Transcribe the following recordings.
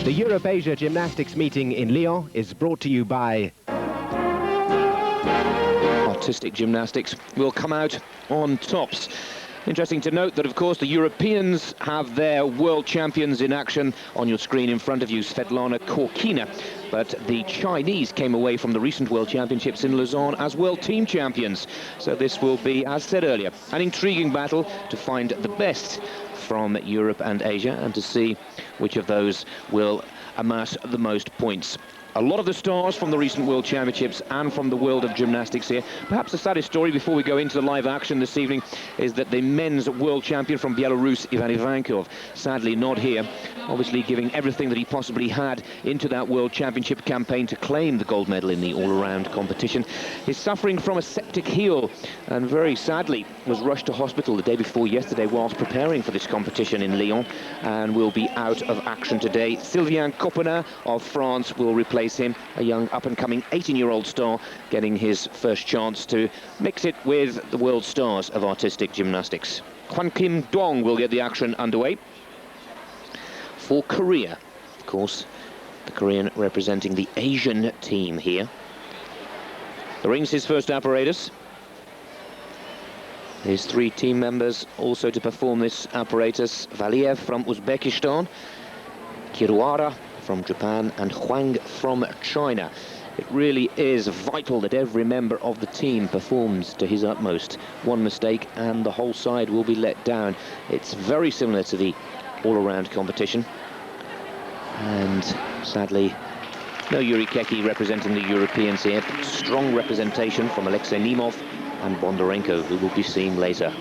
The Europe-Asia Gymnastics meeting in Lyon is brought to you by... Artistic gymnastics will come out on tops. Interesting to note that, of course, the Europeans have their world champions in action. On your screen in front of you, Svetlana Khorkina. But the Chinese came away from the recent World Championships in Lausanne as world team champions. So this will be, as said earlier, an intriguing battle to find the best from Europe and Asia and to see which of those will amass the most points. A lot of the stars from the recent World Championships and from the world of gymnastics here. Perhaps the saddest story before we go into the live action this evening is that the men's world champion from Belarus, Valeev, sadly not here, obviously giving everything that he possibly had into that World Championship campaign to claim the gold medal in the all-around competition. He's suffering from a septic heel and very sadly was rushed to hospital the day before yesterday whilst preparing for this competition in Lyon and will be out of action today. Sylvain Coponat of France will replace him, a young up-and-coming 18-year-old star getting his first chance to mix it with the world stars of artistic gymnastics. Hwa-Kim Dong will get the action underway for Korea. Of course, the Korean representing the Asian team here. The ring's his first apparatus. His three team members also to perform this apparatus: Valeev from Uzbekistan, Kiruara from Japan, and Huang from China. It really is vital that every member of the team performs to his utmost. One mistake and the whole side will be let down. It's very similar to the all-around competition. And sadly, no Yuri Keki representing the Europeans here. Strong representation from Alexei Nemov and Bondarenko, who will be seen later.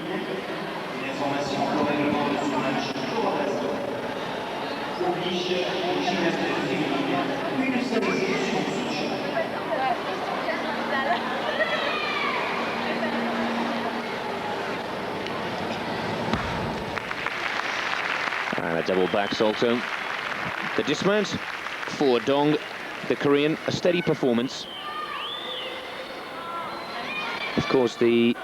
And a double back salto. The dismount for Dong, the Korean, a steady performance. Of course, the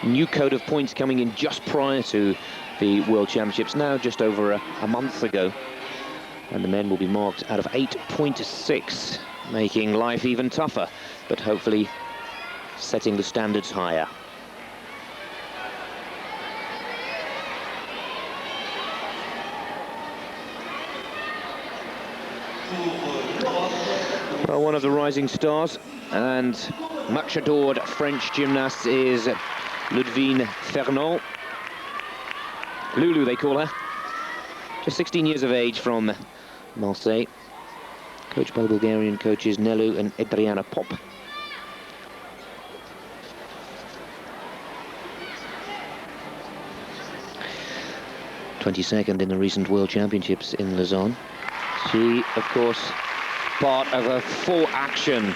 new code of points coming in just prior to the World Championships, now just over a month ago. And the men will be marked out of 8.6, making life even tougher, but hopefully setting the standards higher. Well, one of the rising stars and much adored French gymnast is Ludivine Furnon. Lulu, they call her. Just 16 years of age from Marseille. Coached by the Bulgarian coaches Nelu and Adriana Pop. '22nd in the recent World Championships in Lausanne. She, of course, part of a full-action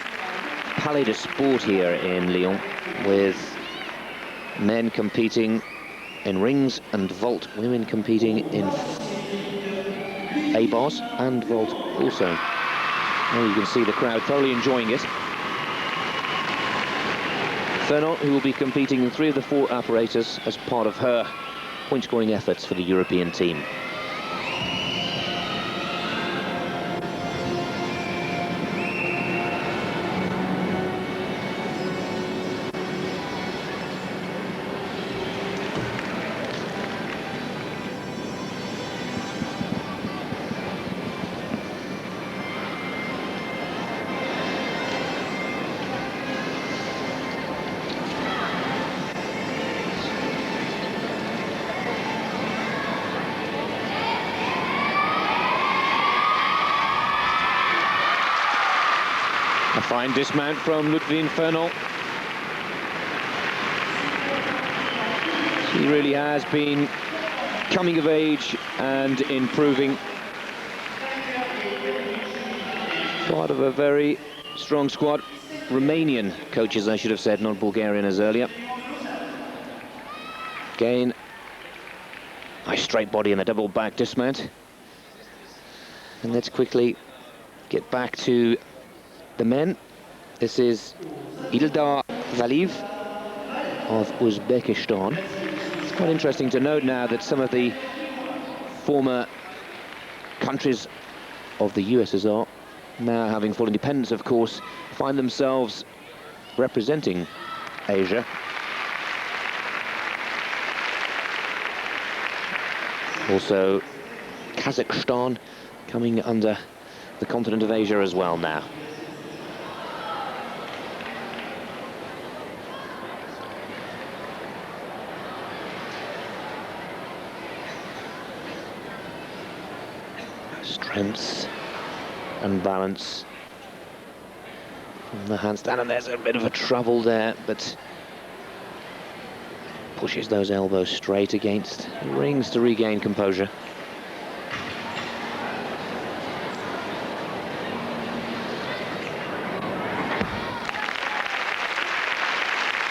Palais de Sport here in Lyon, with men competing in rings and vault, women competing in A-bars and vault also. Well, you can see the crowd thoroughly enjoying it. Furnon, who will be competing in 3 of the 4 apparatus as part of her point-scoring efforts for the European team. A fine dismount from Ludivine Furnon. She really has been coming of age and improving. Part of a very strong squad. Romanian coaches, I should have said, not Bulgarian as earlier. Again, nice straight body and a double back dismount. And let's quickly get back to the men. This is Ildar Valeev of Uzbekistan. It's quite interesting to note now that some of the former countries of the USSR, now having full independence, of course, find themselves representing Asia. Also, Kazakhstan coming under the continent of Asia as well now. Strength and balance from the handstand, and there's a bit of a trouble there, but pushes those elbows straight against the rings to regain composure.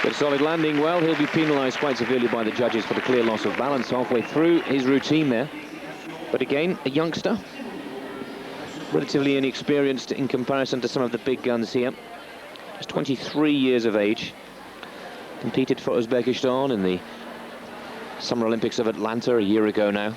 Good solid landing. Well, he'll be penalised quite severely by the judges for the clear loss of balance halfway through his routine there. But again, a youngster, relatively inexperienced in comparison to some of the big guns here. Just 23 years of age. Competed for Uzbekistan in the Summer Olympics of Atlanta a year ago now.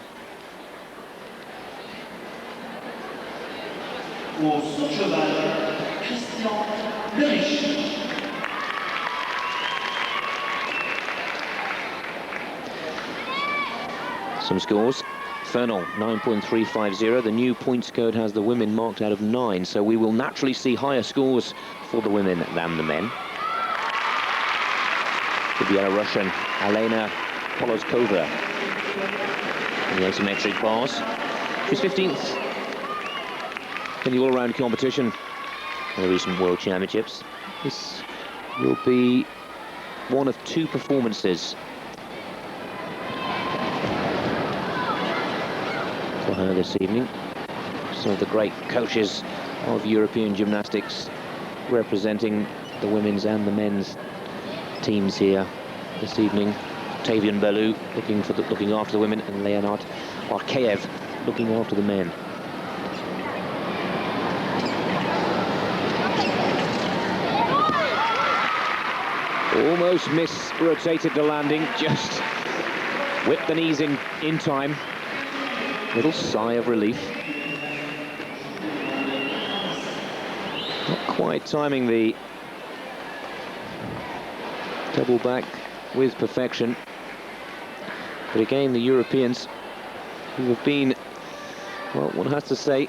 Some scores. Furnon, 9.350. The new points code has the women marked out of 9, so we will naturally see higher scores for the women than the men. The Belarusian Elena Polozkova in the asymmetric bars. She's 15th in the all-round competition in the recent World Championships. This will be one of 2 performances for her this evening. Some of the great coaches of European gymnastics representing the women's and the men's teams here this evening. Tavian Bellew looking after the women, and Leonard Arkeyev looking after the men. Almost mis-rotated the landing, just whipped the knees in time. Little sigh of relief. Not quite timing the double back with perfection. But again, the Europeans, who have been, well, one has to say,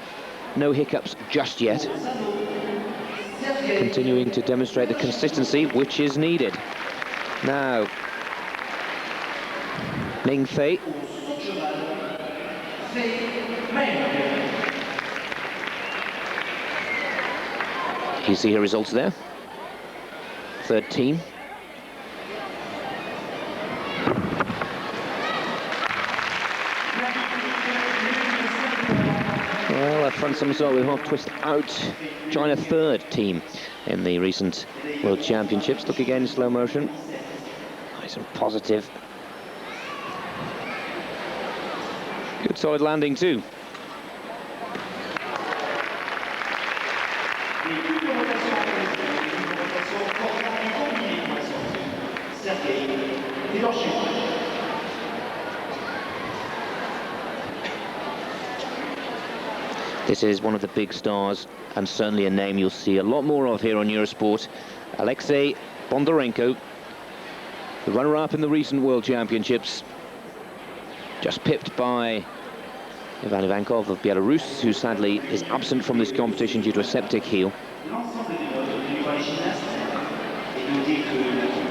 no hiccups just yet, continuing to demonstrate the consistency which is needed. Now, Meng Fei. You see her results there. 3rd team. Well, a front somersault with half twist out. China 3rd team in the recent World Championships. Look again in slow motion. Nice and positive. Good solid landing too. This is one of the big stars, and certainly a name you'll see a lot more of here on Eurosport. Alexei Bondarenko, the runner-up in the recent World Championships, just pipped by Valeev of Belarus, who sadly is absent from this competition due to a septic heel.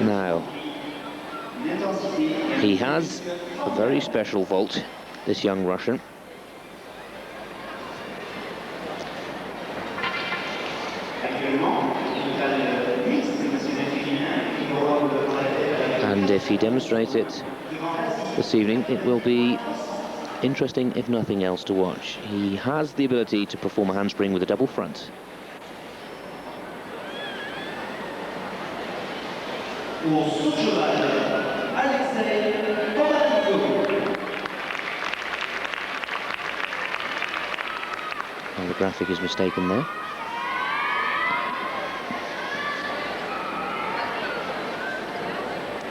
Now, he has a very special vault, this young Russian. And if he demonstrates it this evening, it will be interesting, if nothing else, to watch. He has the ability to perform a handspring with a double front. And the graphic is mistaken there.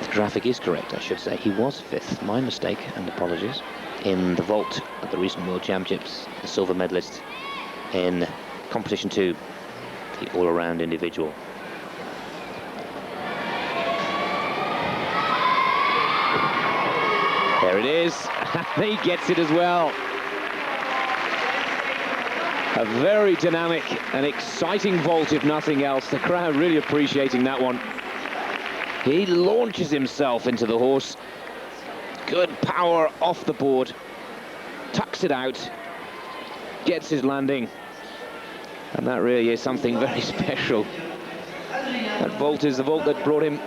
The graphic is correct, I should say. He was 5th, my mistake, and apologies, in the vault at the recent World Championships, the silver medalist in competition 2, the all-around individual. There it is, he gets it as well. A very dynamic and exciting vault, if nothing else. The crowd really appreciating that one. He launches himself into the horse. Good power off the board. Tucks it out. Gets his landing. And that really is something very special. That vault is the vault that brought him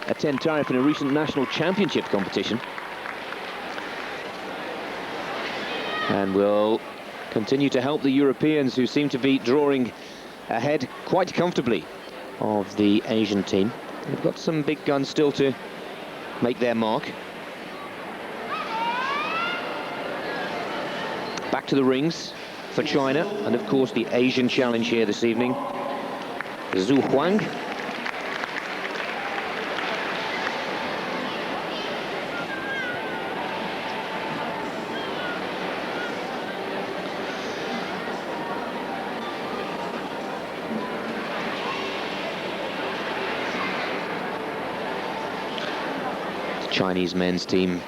a 10 tariff in a recent national championship competition. And will continue to help the Europeans, who seem to be drawing ahead quite comfortably of the Asian team. They've got some big guns still to make their mark. Back to the rings for China, and of course the Asian challenge here this evening. Zhu Huang. Chinese men's team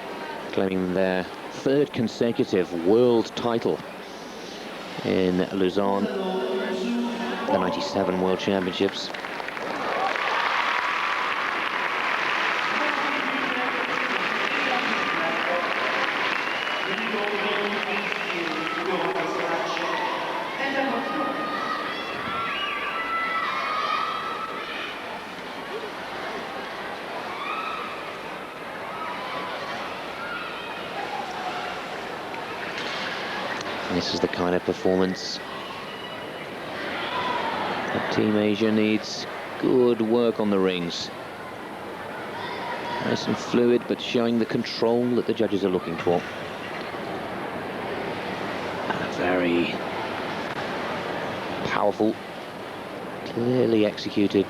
claiming their 3rd consecutive world title in Lausanne, the 97 World Championships. This is the kind of performance that Team Asia needs. Good work on the rings. Nice and fluid, but showing the control that the judges are looking for. And a very powerful, clearly executed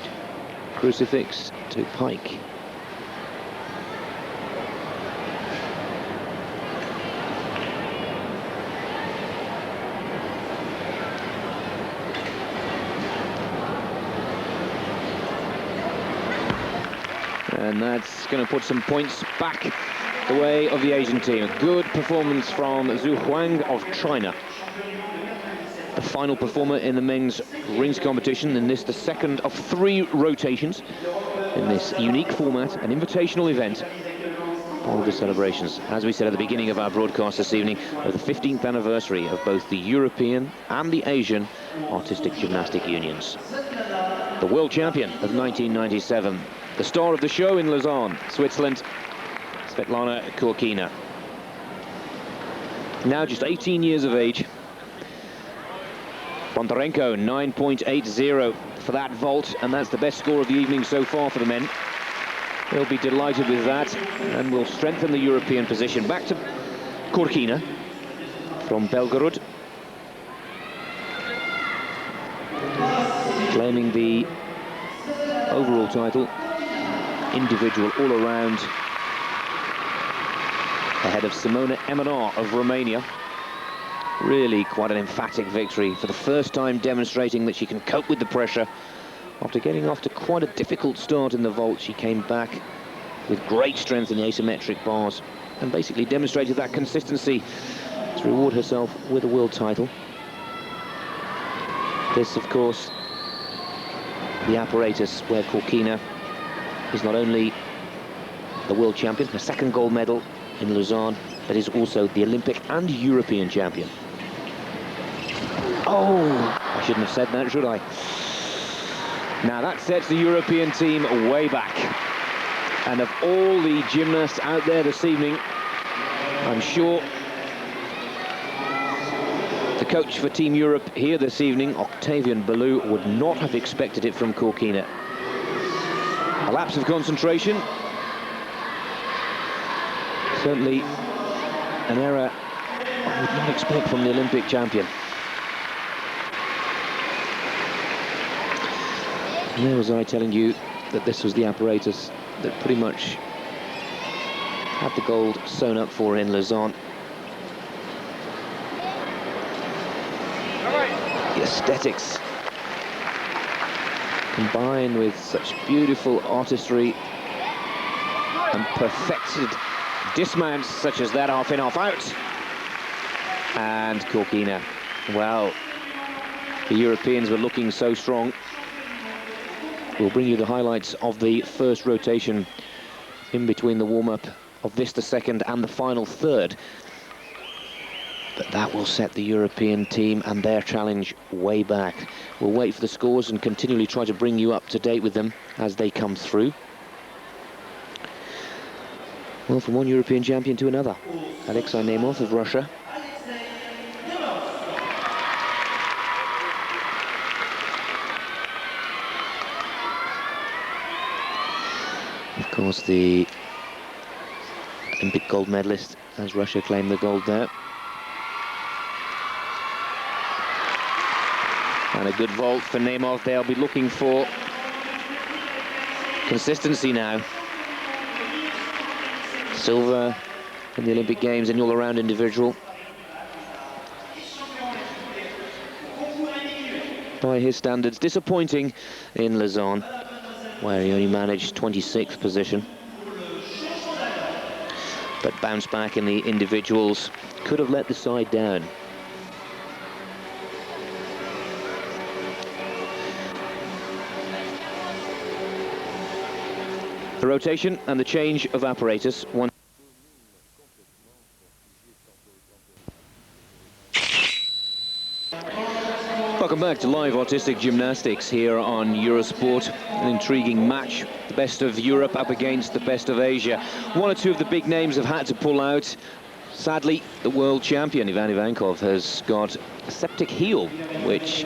crucifix to pike. And that's going to put some points back the way of the Asian team. A good performance from Zhu Huang of China. The final performer in the men's rings competition, in this the 2nd of 3 rotations in this unique format, an invitational event. All of the celebrations, as we said at the beginning of our broadcast this evening, of the 15th anniversary of both the European and the Asian Artistic Gymnastic Unions. The world champion of 1997, the star of the show in Lausanne, Switzerland, Svetlana Khorkina. Now just 18 years of age. Bondarenko, 9.80 for that vault, and that's the best score of the evening so far for the men. They'll be delighted with that, and will strengthen the European position. Back to Khorkina from Belgorod, claiming the overall title, individual all-around, ahead of Simona Emanar of Romania. Really quite an emphatic victory, for the first time demonstrating that she can cope with the pressure. After getting off to quite a difficult start in the vault, she came back with great strength in the asymmetric bars and basically demonstrated that consistency to reward herself with a world title. This, of course, the apparatus where Khorkina is not only the world champion, her 2nd gold medal in Lausanne, but is also the Olympic and European champion. Oh, I shouldn't have said that, should I? Now that sets the European team way back. And of all the gymnasts out there this evening, I'm sure the coach for Team Europe here this evening, Octavian Ballou, would not have expected it from Khorkina. A lapse of concentration. Certainly an error I would not expect from the Olympic champion. And there was I telling you that this was the apparatus that pretty much had the gold sewn up for in Lausanne. The aesthetics combined with such beautiful artistry and perfected dismounts such as that, half in, half out. And Khorkina, well, the Europeans were looking so strong. We'll bring you the highlights of the first rotation in between the warm-up of this, the second, and the final third. But that will set the European team and their challenge way back. We'll wait for the scores and continually try to bring you up to date with them as they come through. Well, from one European champion to another. Alexei Nemov of Russia. Of course, the Olympic gold medalist, as Russia claimed the gold there. And a good vault for Nemov. They'll be looking for consistency now. Silver in the Olympic Games in all-around individual. By his standards, disappointing in Lausanne, where he only managed 26th position. But bounced back in the individuals. Could have let the side down. The rotation and the change of apparatus. Welcome back to live artistic gymnastics here on Eurosport. An intriguing match. The best of Europe up against the best of Asia. One or two of the big names have had to pull out. Sadly, the world champion, Ivan Ivankov, has got a septic heel, which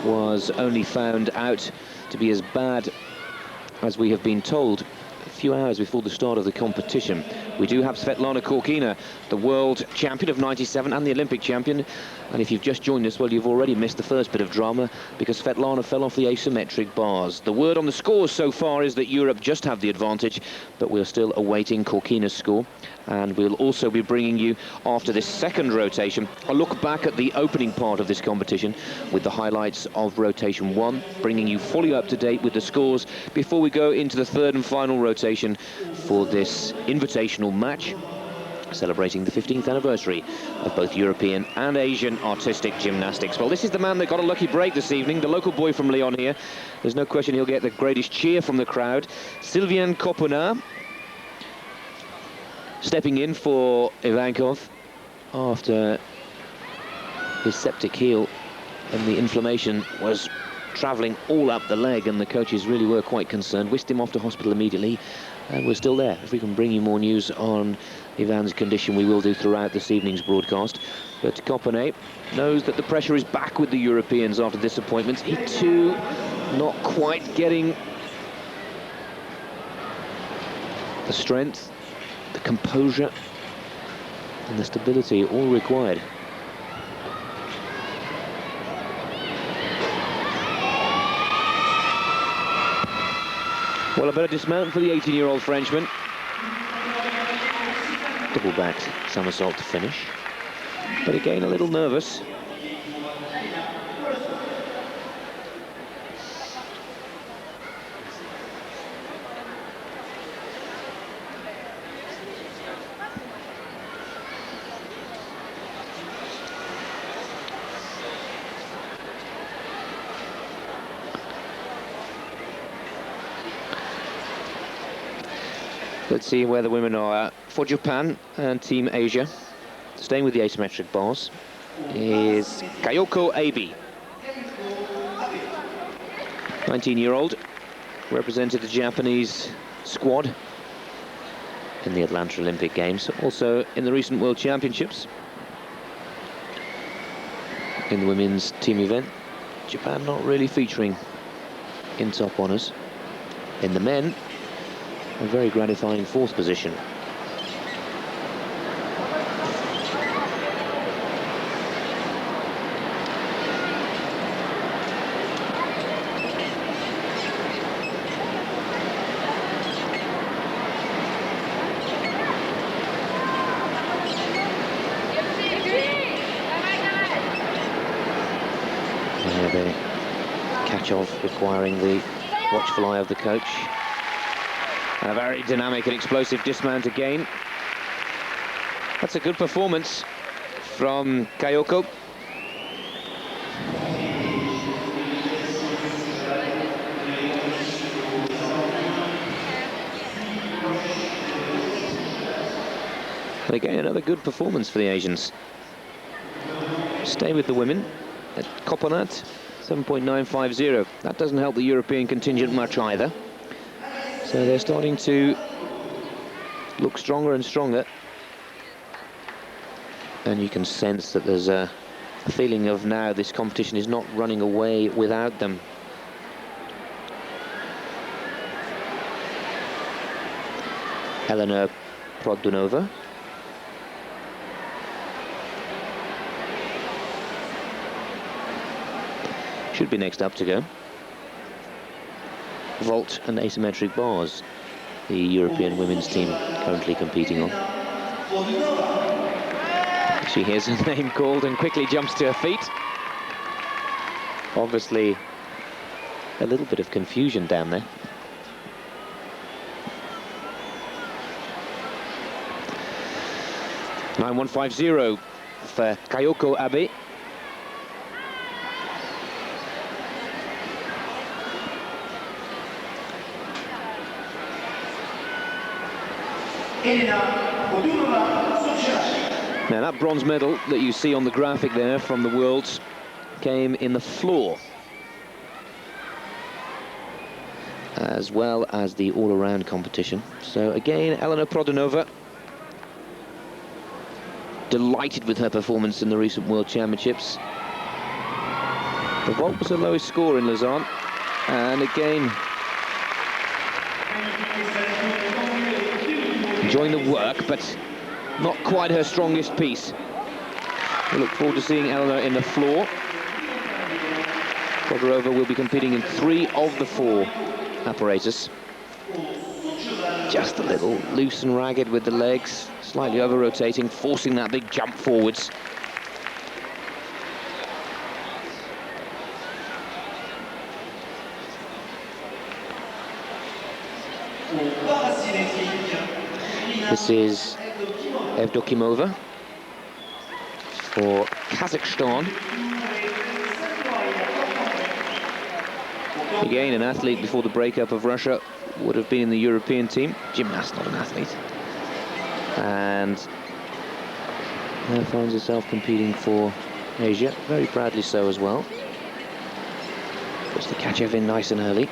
was only found out to be as bad as we have been told a few hours before the start of the competition. We do have Svetlana Khorkina, the world champion of '97 and the Olympic champion. And if you've just joined us, well, you've already missed the first bit of drama because Svetlana fell off the asymmetric bars. The word on the scores so far is that Europe just have the advantage, but we're still awaiting Khorkina's score. And we'll also be bringing you, after this second rotation, a look back at the opening part of this competition with the highlights of rotation 1, bringing you fully up to date with the scores before we go into the third and final rotation for this invitational match, celebrating the 15th anniversary of both European and Asian artistic gymnastics. Well, this is the man that got a lucky break this evening, the local boy from Lyon here. There's no question he'll get the greatest cheer from the crowd. Sylvain Coponat, stepping in for Ivankov after his septic heel, and the inflammation was travelling all up the leg, and the coaches really were quite concerned. Whisked him off to hospital immediately, and we're still there. If we can bring you more news on Ivan's condition, we will do throughout this evening's broadcast. But Coponat knows that the pressure is back with the Europeans after disappointments. He too not quite getting the strength, the composure and the stability all required. Well, a better dismount for the 18-year-old Frenchman. Double-backed somersault to finish, but again a little nervous. Let's see where the women are. For Japan and Team Asia, staying with the asymmetric bars, is Kayoko Abe. 19-year-old, represented the Japanese squad in the Atlanta Olympic Games, also in the recent World Championships. In the women's team event, Japan not really featuring in top honours. In the men, a very gratifying fourth position. The catch-off requiring the watchful eye of the coach. A very dynamic and explosive dismount again. That's a good performance from Kayoko. And again, another good performance for the Asians. Stay with the women at Coponat, 7.950. That doesn't help the European contingent much either. So they're starting to look stronger and stronger. And you can sense that there's a feeling of now this competition is not running away without them. Elena Produnova. Should be next up to go. Vault and asymmetric bars, the European women's team currently competing on. She hears her name called and quickly jumps to her feet. Obviously, a little bit of confusion down there. (9.150) for Kayoko Abe. Now that bronze medal that you see on the graphic there from the Worlds came in the floor, as well as the all-around competition. So again, Elena Produnova, delighted with her performance in the recent World Championships. The vault was her lowest score in Lausanne, and again, enjoying the work, but not quite her strongest piece. We look forward to seeing Elena in the floor. Bondarenko will be competing in 3 of the 4 apparatus. Just a little loose and ragged with the legs, slightly over-rotating, forcing that big jump forwards. This is Evdokimova for Kazakhstan. Again, an athlete before the breakup of Russia, would have been in the European team. Gymnast, not an athlete. And now finds herself competing for Asia, very proudly so as well. Puts the catch-off in nice and early.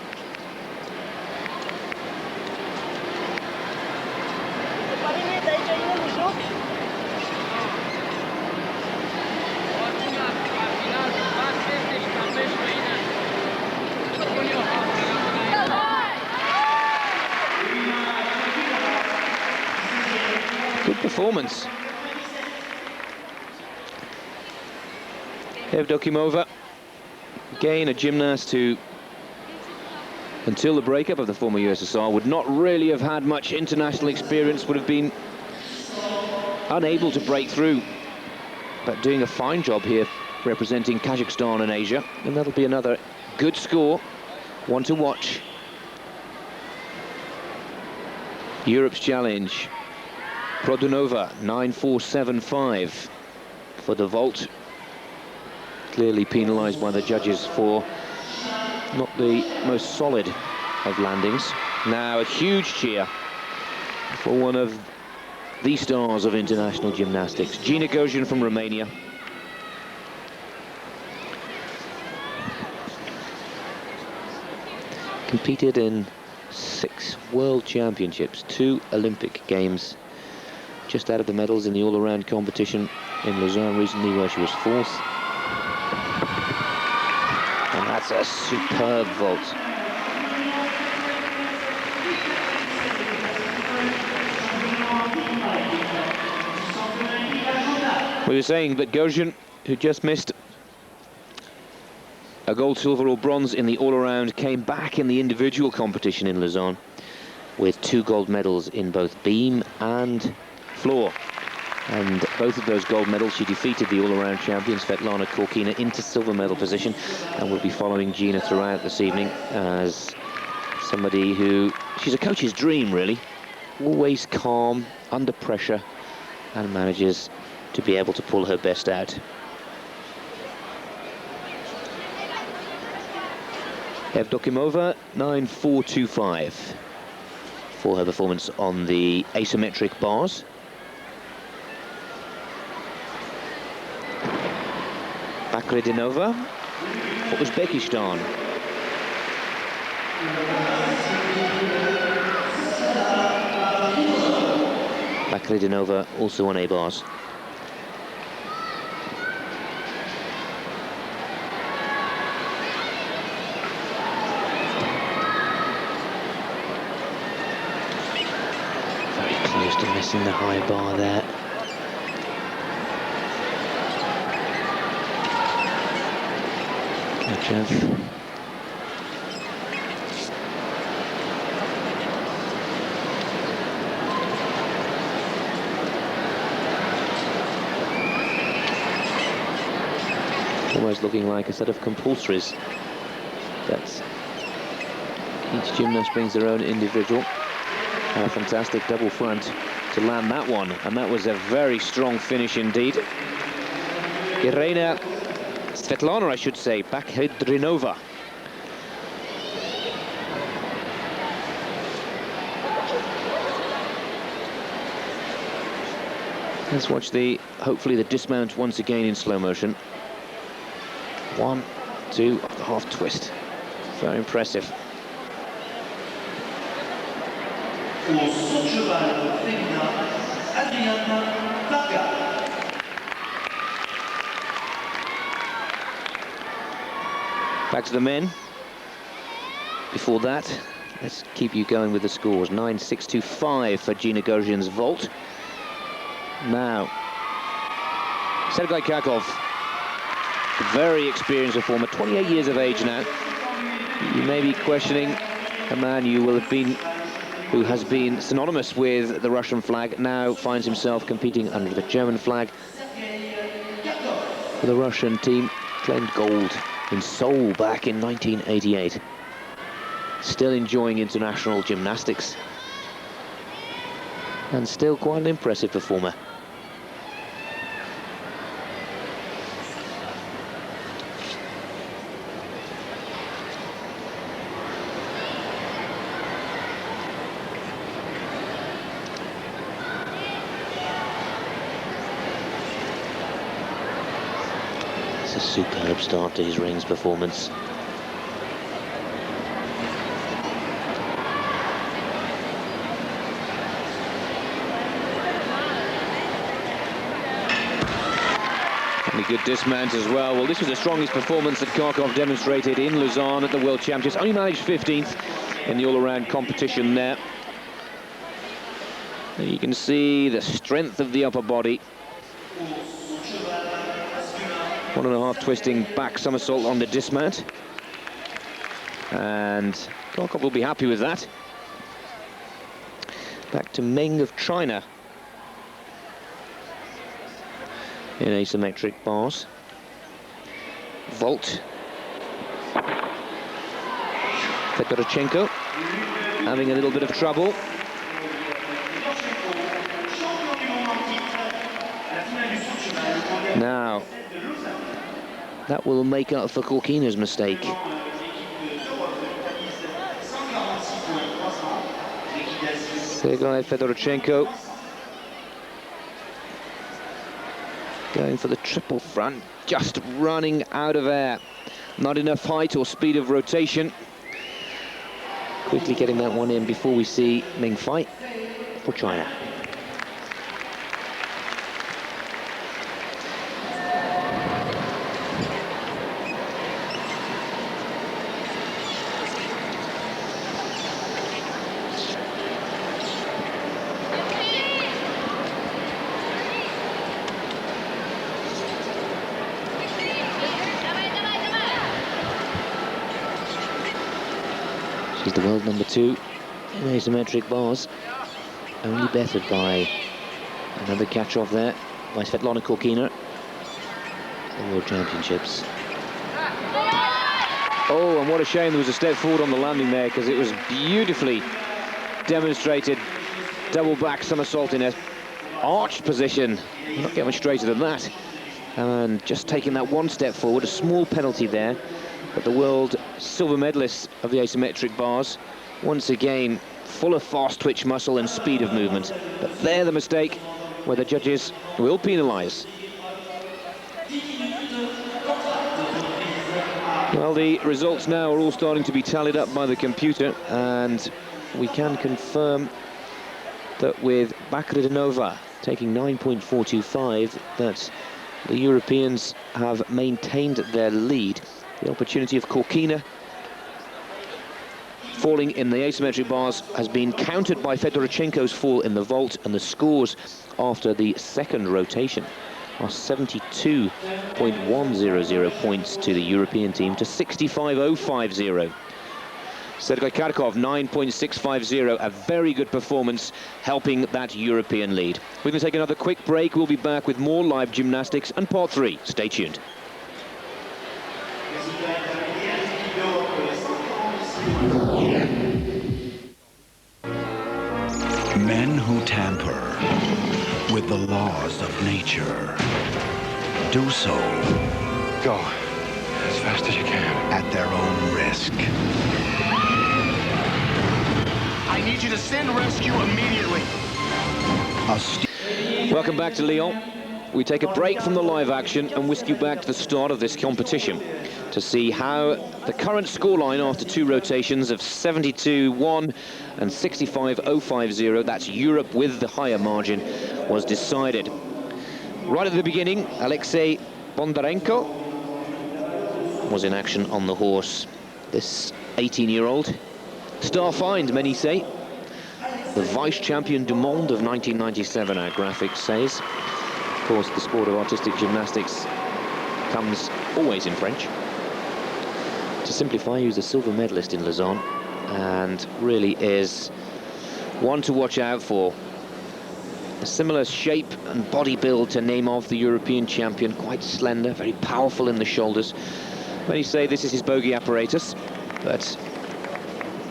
Performance. Evdokimova, again a gymnast who, until the breakup of the former USSR, would not really have had much international experience, would have been unable to break through, but doing a fine job here representing Kazakhstan and Asia, and that'll be another good score, one to watch. Europe's challenge. Produnova, 9.475 for the vault. Clearly penalised by the judges for not the most solid of landings. Now a huge cheer for one of the stars of international gymnastics, Gogean from Romania. Competed in 6 World Championships, 2 Olympic Games. Just out of the medals in the all-around competition in Lausanne recently, where she was 4th. And that's a superb vault. We were saying that Gogean, who just missed a gold, silver or bronze in the all-around, came back in the individual competition in Lausanne with 2 gold medals in both beam and floor. And both of those gold medals, she defeated the all-around champion Svetlana Khorkina into silver medal position, and will be following Gina throughout this evening as somebody who, she's a coach's dream really, always calm, under pressure, and manages to be able to pull her best out. Evdokimova, 9.425 for her performance on the asymmetric bars. Bakhridinova for Uzbekistan. Bakhridinova also on A bars. Very close to missing the high bar there. Almost looking like a set of compulsories. That's each gymnast brings their own individual. A fantastic double front to land that one, and that was a very strong finish indeed. Svetlana, I should say, Bakhridinova. Let's watch hopefully the dismount once again in slow motion. 1, 2, of the half twist. Very impressive. Back to the men. Before that, let's keep you going with the scores. 9.625 for Gina Gogean's vault. Now, Sergei Kharkov, very experienced performer, 28 years of age now. You may be questioning a man who has been synonymous with the Russian flag, now finds himself competing under the German flag. The Russian team claimed gold in Seoul back in 1988. Still enjoying international gymnastics. And still quite an impressive performer. A superb start to his rings performance. And a good dismount as well. Well, this was the strongest performance that Kharkov demonstrated in Lausanne at the World Championships. Only managed 15th in the all-around competition there. And you can see the strength of the upper body. 1.5 twisting back somersault on the dismount. And Kharkov will be happy with that. Back to Meng of China in asymmetric bars. Vault. Fedorchenko having a little bit of trouble. Now, that will make up for Khorkina's mistake. Sergei Fedorchenko going for the triple front, just running out of air. Not enough height or speed of rotation. Quickly getting that one in before we see Meng Fei for China. She's the world #2 in asymmetric bars, only bettered by Another catch-off there by Svetlana Khorkina. The World Championships. Oh, and what a shame there was a step forward on the landing there, because it was beautifully demonstrated. Double back somersault in a arched position. You not get much straighter than that. And just taking that one step forward, a small penalty there. But the world silver medalists of the asymmetric bars, once again, full of fast twitch muscle and speed of movement. But there the mistake, where the judges will penalise. Well, the results now are all starting to be tallied up by the computer, and we can confirm that with Bakhridinova taking 9.425, that the Europeans have maintained their lead. The opportunity of Khorkina falling in the asymmetric bars has been countered by Fedorchenko's fall in the vault, and the scores after the second rotation are 72.100 points to the European team to 65.050. Sergei Kharkov 9.650, a very good performance, helping that European lead. We're going to take another quick break. We'll be back with more live gymnastics and part 3. Stay tuned. Men who tamper with the laws of nature do so. Go as fast as you can. At their own risk. I need you to send rescue immediately. Welcome back to Lyon. We take a break from the live action and whisk you back to the start of this competition to see how the current scoreline after 2 rotations of 72-1 and 65.050, that's Europe with the higher margin, was decided. Right at the beginning, Alexei Bondarenko was in action on the horse. This 18-year-old, star find, many say. The vice-champion du monde of 1997, our graphics says. Of course, the sport of artistic gymnastics comes always in French. To simplify, he was a silver medalist in Lausanne and really is one to watch out for. A similar shape and body build to Nemov, the European champion, quite slender, very powerful in the shoulders. When you say this is his bogey apparatus, but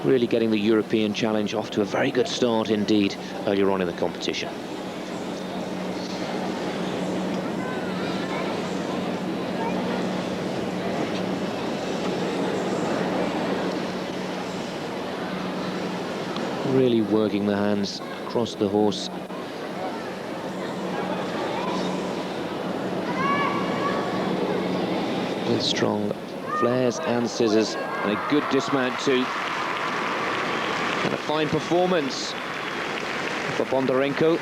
really getting the European challenge off to a very good start indeed earlier on in the competition. Really working the hands across the horse. With strong flares and scissors, and a good dismount too. And a fine performance for Bondarenko.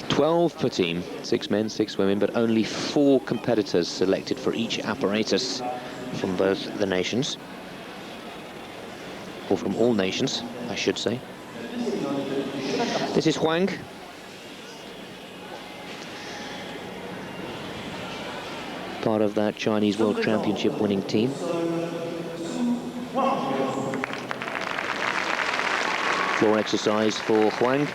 Twelve per team, 6 men, 6 women, but only 4 competitors selected for each apparatus from both the nations. Or from all nations, I should say. This is Huang. Part of that Chinese World Championship winning team. Floor exercise for Huang.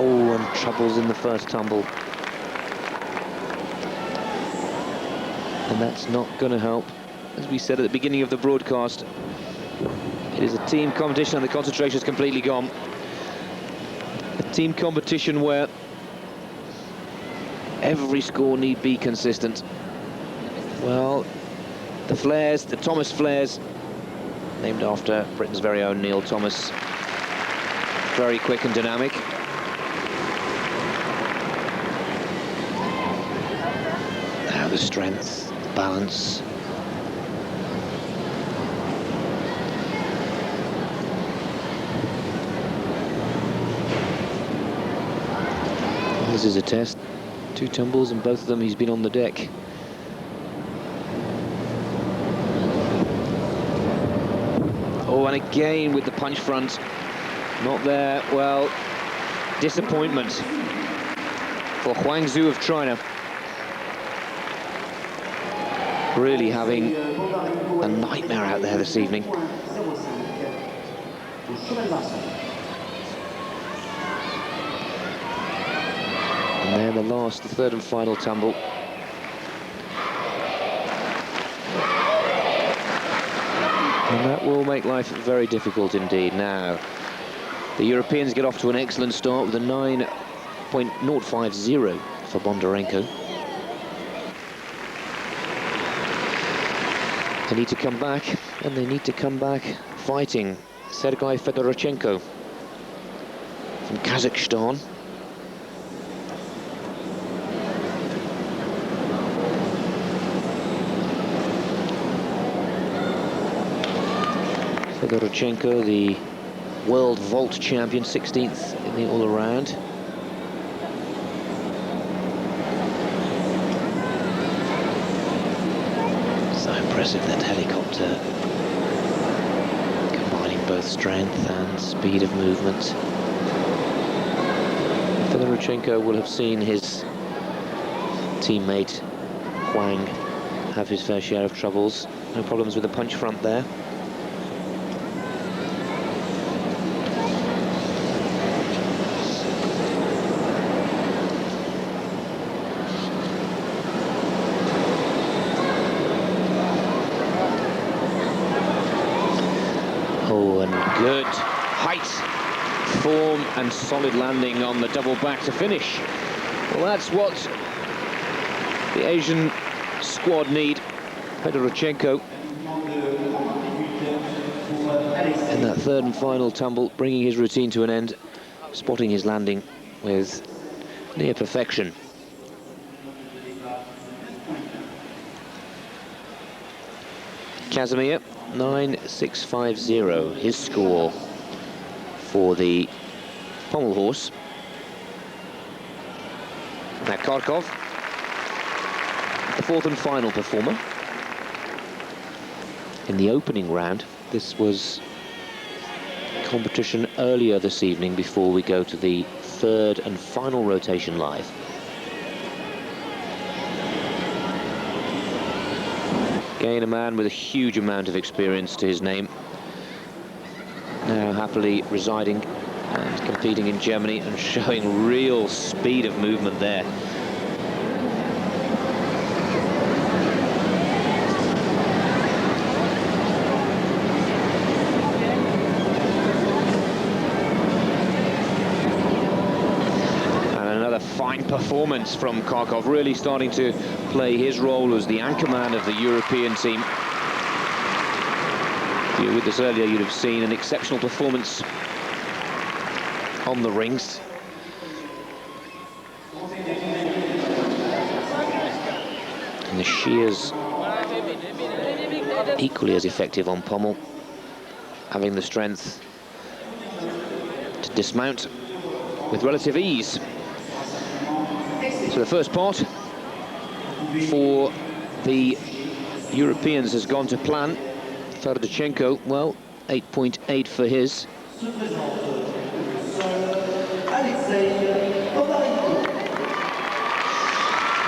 Oh, and troubles in the first tumble. And that's not going to help. As we said at the beginning of the broadcast, it is a team competition and the concentration is completely gone. A team competition where every score need be consistent. Well, the flares, the Thomas flares, named after Britain's very own Neil Thomas. Very quick and dynamic. Now the strength. Balance. This is a test. 2 tumbles and both of them he's been on the deck. Oh, and again with the punch front. Not there. Well, disappointment for Huang of China. Really having a nightmare out there this evening. And then the third and final tumble. And that will make life very difficult indeed. Now, the Europeans get off to an excellent start with a 9.050 for Bondarenko. They need to come back, and they need to come back fighting. Sergei Fedorchenko from Kazakhstan. Fedorchenko, the world vault champion, 16th in the all-around. So impressive, that helicopter, combining both strength and speed of movement. Fedorchenko will have seen his teammate Huang have his fair share of troubles. No problems with the punch front there. Good height, form and solid landing on the double back to finish. Well, that's what the Asian squad need. Fedorchenko in that third and final tumble, bringing his routine to an end, spotting his landing with near perfection. Casimir, 9.650, his score for the pommel horse. Now Kharkov, the fourth and final performer. In the opening round, this was competition earlier this evening before we go to the third and final rotation live. Again, a man with a huge amount of experience to his name. Now happily residing and competing in Germany and showing real speed of movement there. Fine performance from Kharkov, really starting to play his role as the anchorman of the European team. If you were with us earlier, you'd have seen an exceptional performance on the rings. And the shears equally as effective on pommel, having the strength to dismount with relative ease. So the first part for the Europeans has gone to plan. Fedorchenko, well, 8.8 for his.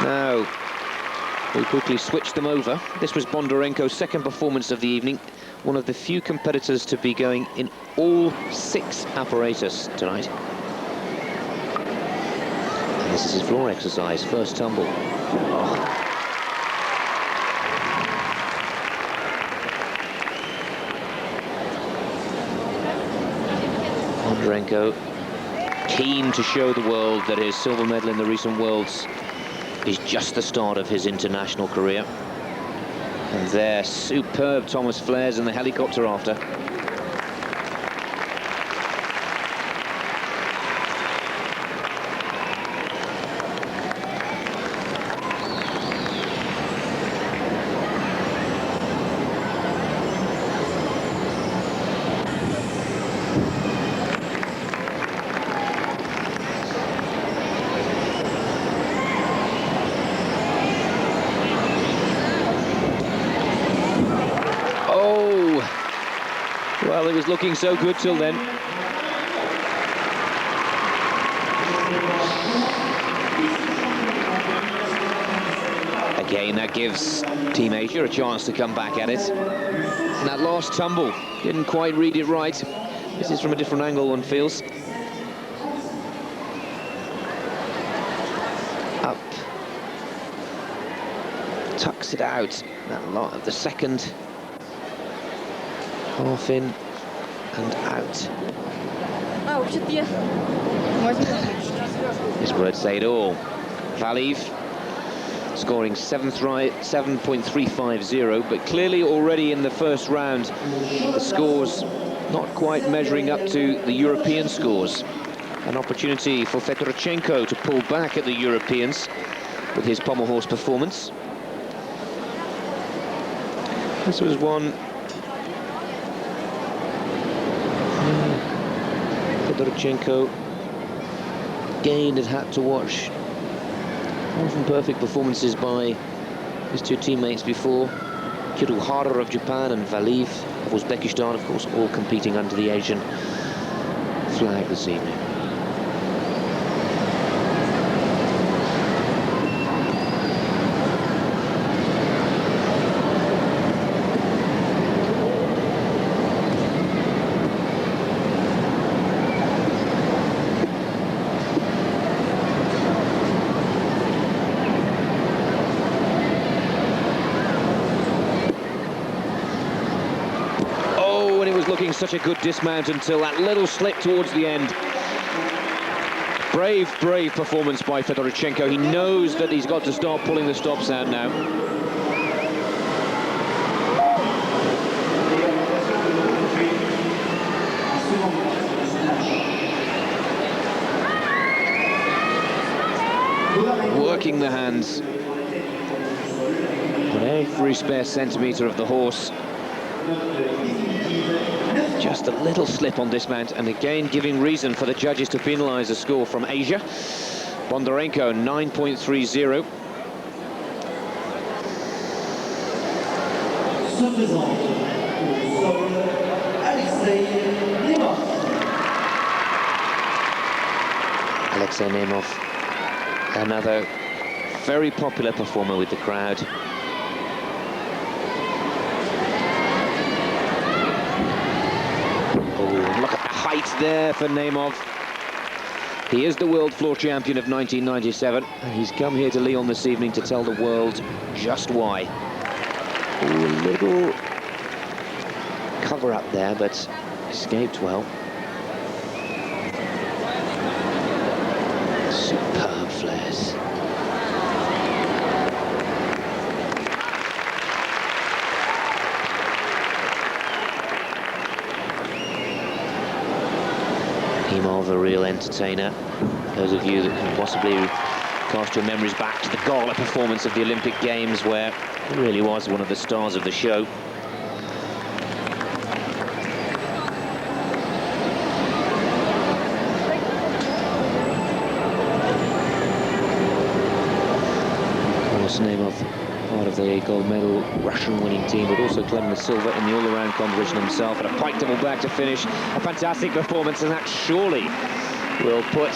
Now, we quickly switch them over. This was Bondarenko's second performance of the evening. One of the few competitors to be going in all 6 apparatus tonight. This is his floor exercise, first tumble. Bondarenko, keen to show the world that his silver medal in the recent Worlds is just the start of his international career. And there, superb Thomas flares in the helicopter after. Well, it was looking so good till then. Again, that gives Team Asia a chance to come back at it. And that last tumble, didn't quite read it right. This is from a different angle, one feels. Up. Tucks it out. That lot of the second. Half in and out. This word say it all. Valeev scoring 7.350, but clearly already in the first round, the scores not quite measuring up to the European scores. An opportunity for Fedorchenko to pull back at the Europeans with his pommel horse performance. This was one Fedorchenko again had to watch. Often perfect performances by his two teammates before. Kiruhara of Japan and Valeev of Uzbekistan, of course, all competing under the Asian flag this evening. Looking such a good dismount until that little slip towards the end. Brave performance by Fedorchenko. He knows that he's got to start pulling the stops out now. Working the hands on every spare centimetre of the horse. Just a little slip on dismount, and again giving reason for the judges to penalise a score from Asia. Bondarenko 9.30. Alexei Nemov, another very popular performer with the crowd. Look at the height there for Nemov. He is the world floor champion of 1997, and he's come here to Lyon this evening to tell the world just why. Ooh, a little cover up there, but escaped well. Superb flares. Nemov, a real entertainer. Those of you that can possibly cast your memories back to the gala performance of the Olympic Games, where he really was one of the stars of the show. Of course, Nemov, part of the gold medal Russian winning team, but also claiming the silver in the all-around competition himself, and a pike double back to finish. A fantastic performance, and that surely will put,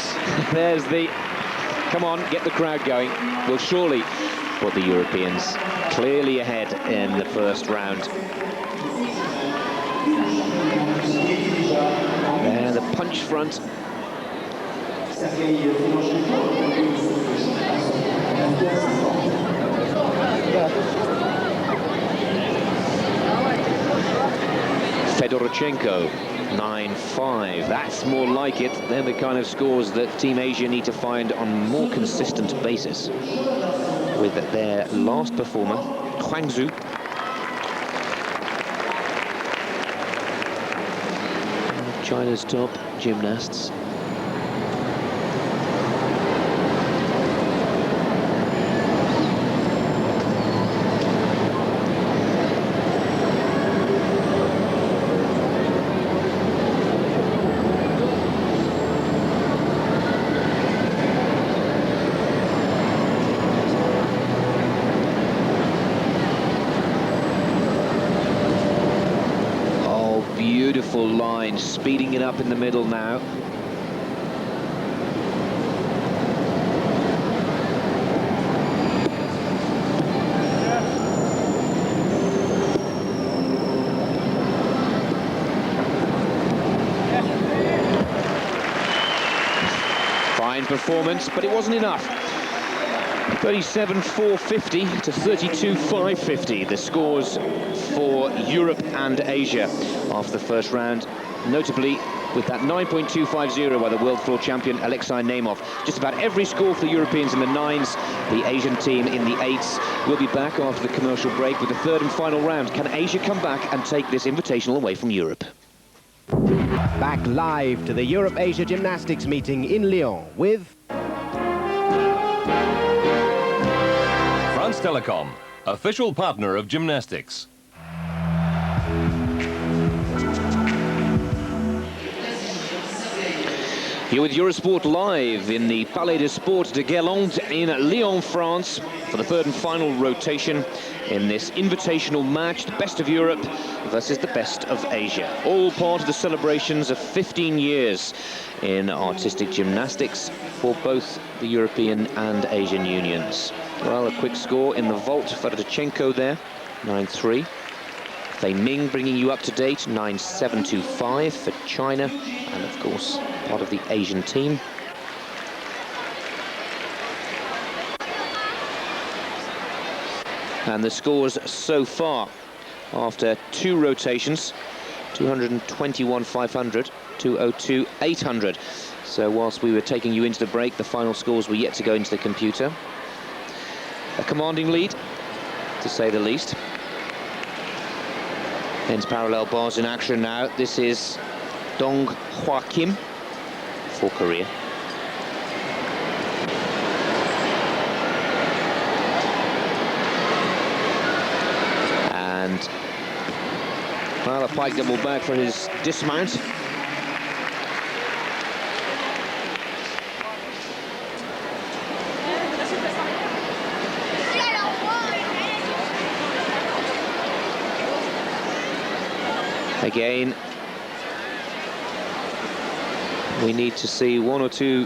there's the, come on, get the crowd going, will surely put the Europeans clearly ahead in the first round. There, the punch front. Fedorchenko 9.5. That's more like it. They're the kind of scores that Team Asia need to find on a more consistent basis. With their last performer, Huang, China's top gymnasts. beautiful line, speeding it up in the middle now. Fine performance, but it wasn't enough. 37.450 to 32.550, the scores for Europe and Asia after the first round, notably with that 9.250 by the world floor champion Alexei Nemov. Just about every score for the Europeans in the 9s, the Asian team in the 8s. We'll be back after the commercial break with the third and final round. Can Asia come back and take this invitational away from Europe? Back live to the Europe-Asia Gymnastics meeting in Lyon with France Telecom, official partner of gymnastics. Here with Eurosport Live in the Palais de Sport de Guerlain in Lyon, France, for the third and final rotation in this invitational match, the best of Europe versus the best of Asia. All part of the celebrations of 15 years in artistic gymnastics for both the European and Asian unions. Well, a quick score in the vault, Fedorchenko there, 9-3. Fei Ming bringing you up to date, 9.725 for China, and of course, part of the Asian team. And the scores so far, after 2 rotations, 221.500, 202.800. So whilst we were taking you into the break, the final scores were yet to go into the computer. A commanding lead, to say the least. Men's parallel bars in action now. This is Dong Hwa-Kim for Korea. And, well, a pike double back for his dismount. Again, we need to see 1 or 2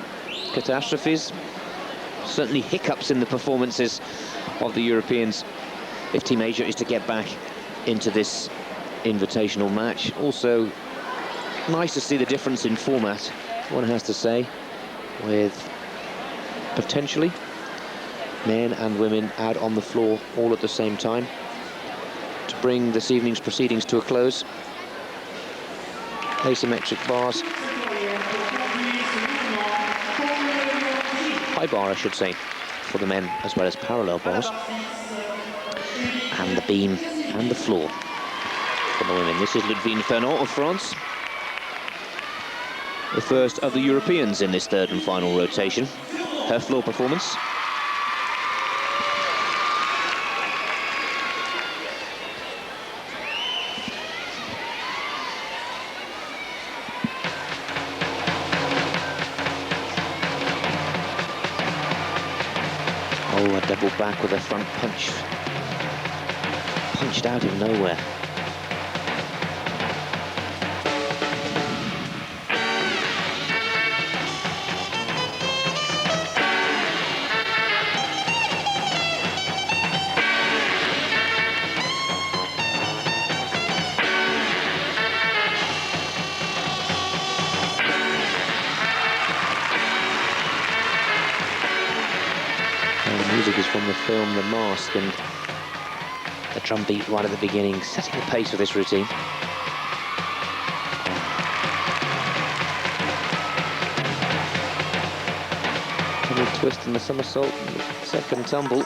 catastrophes, certainly hiccups in the performances of the Europeans if Team Asia is to get back into this invitational match. Also, nice to see the difference in format, one has to say, with potentially men and women out on the floor all at the same time to bring this evening's proceedings to a close. Asymmetric bars. High bar, I should say, for the men, as well as parallel bars. And the beam and the floor for the women. This is Ludivine Furnon of France, the first of the Europeans in this third and final rotation. Her floor performance. Oh, a double back with a front punch. Punched out of nowhere. The music is from the film The Mask, and the drum beat right at the beginning, setting the pace for this routine. And the twist and the somersault, and the second tumble.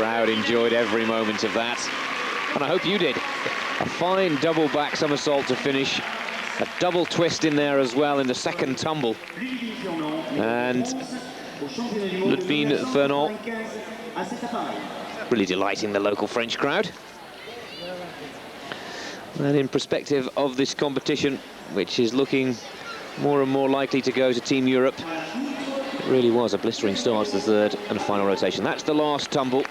crowd enjoyed every moment of that, and I hope you did. A fine double back somersault to finish, a double twist in there as well in the second tumble, and Ludwig Furnon really delighting the local French crowd. And in perspective of this competition, which is looking more and more likely to go to Team Europe, it really was a blistering start to the third and final rotation. That's the last tumble.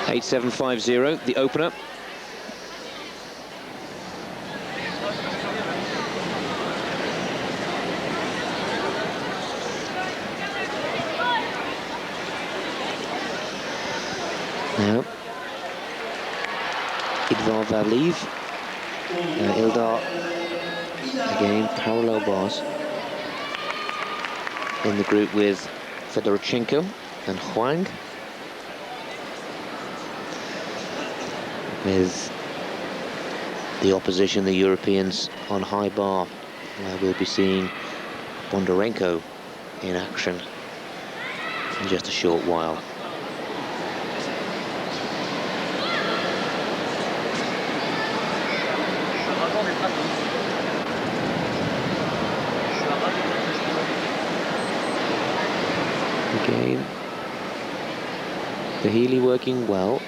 .8750, the opener. Now, Idvar Valeev, Ildar, again, parallel bars. In the group with Fedorchenko and Huang. With the opposition, the Europeans, on high bar, where we'll be seeing Bondarenko in action in just a short while. Again, the Healy working well.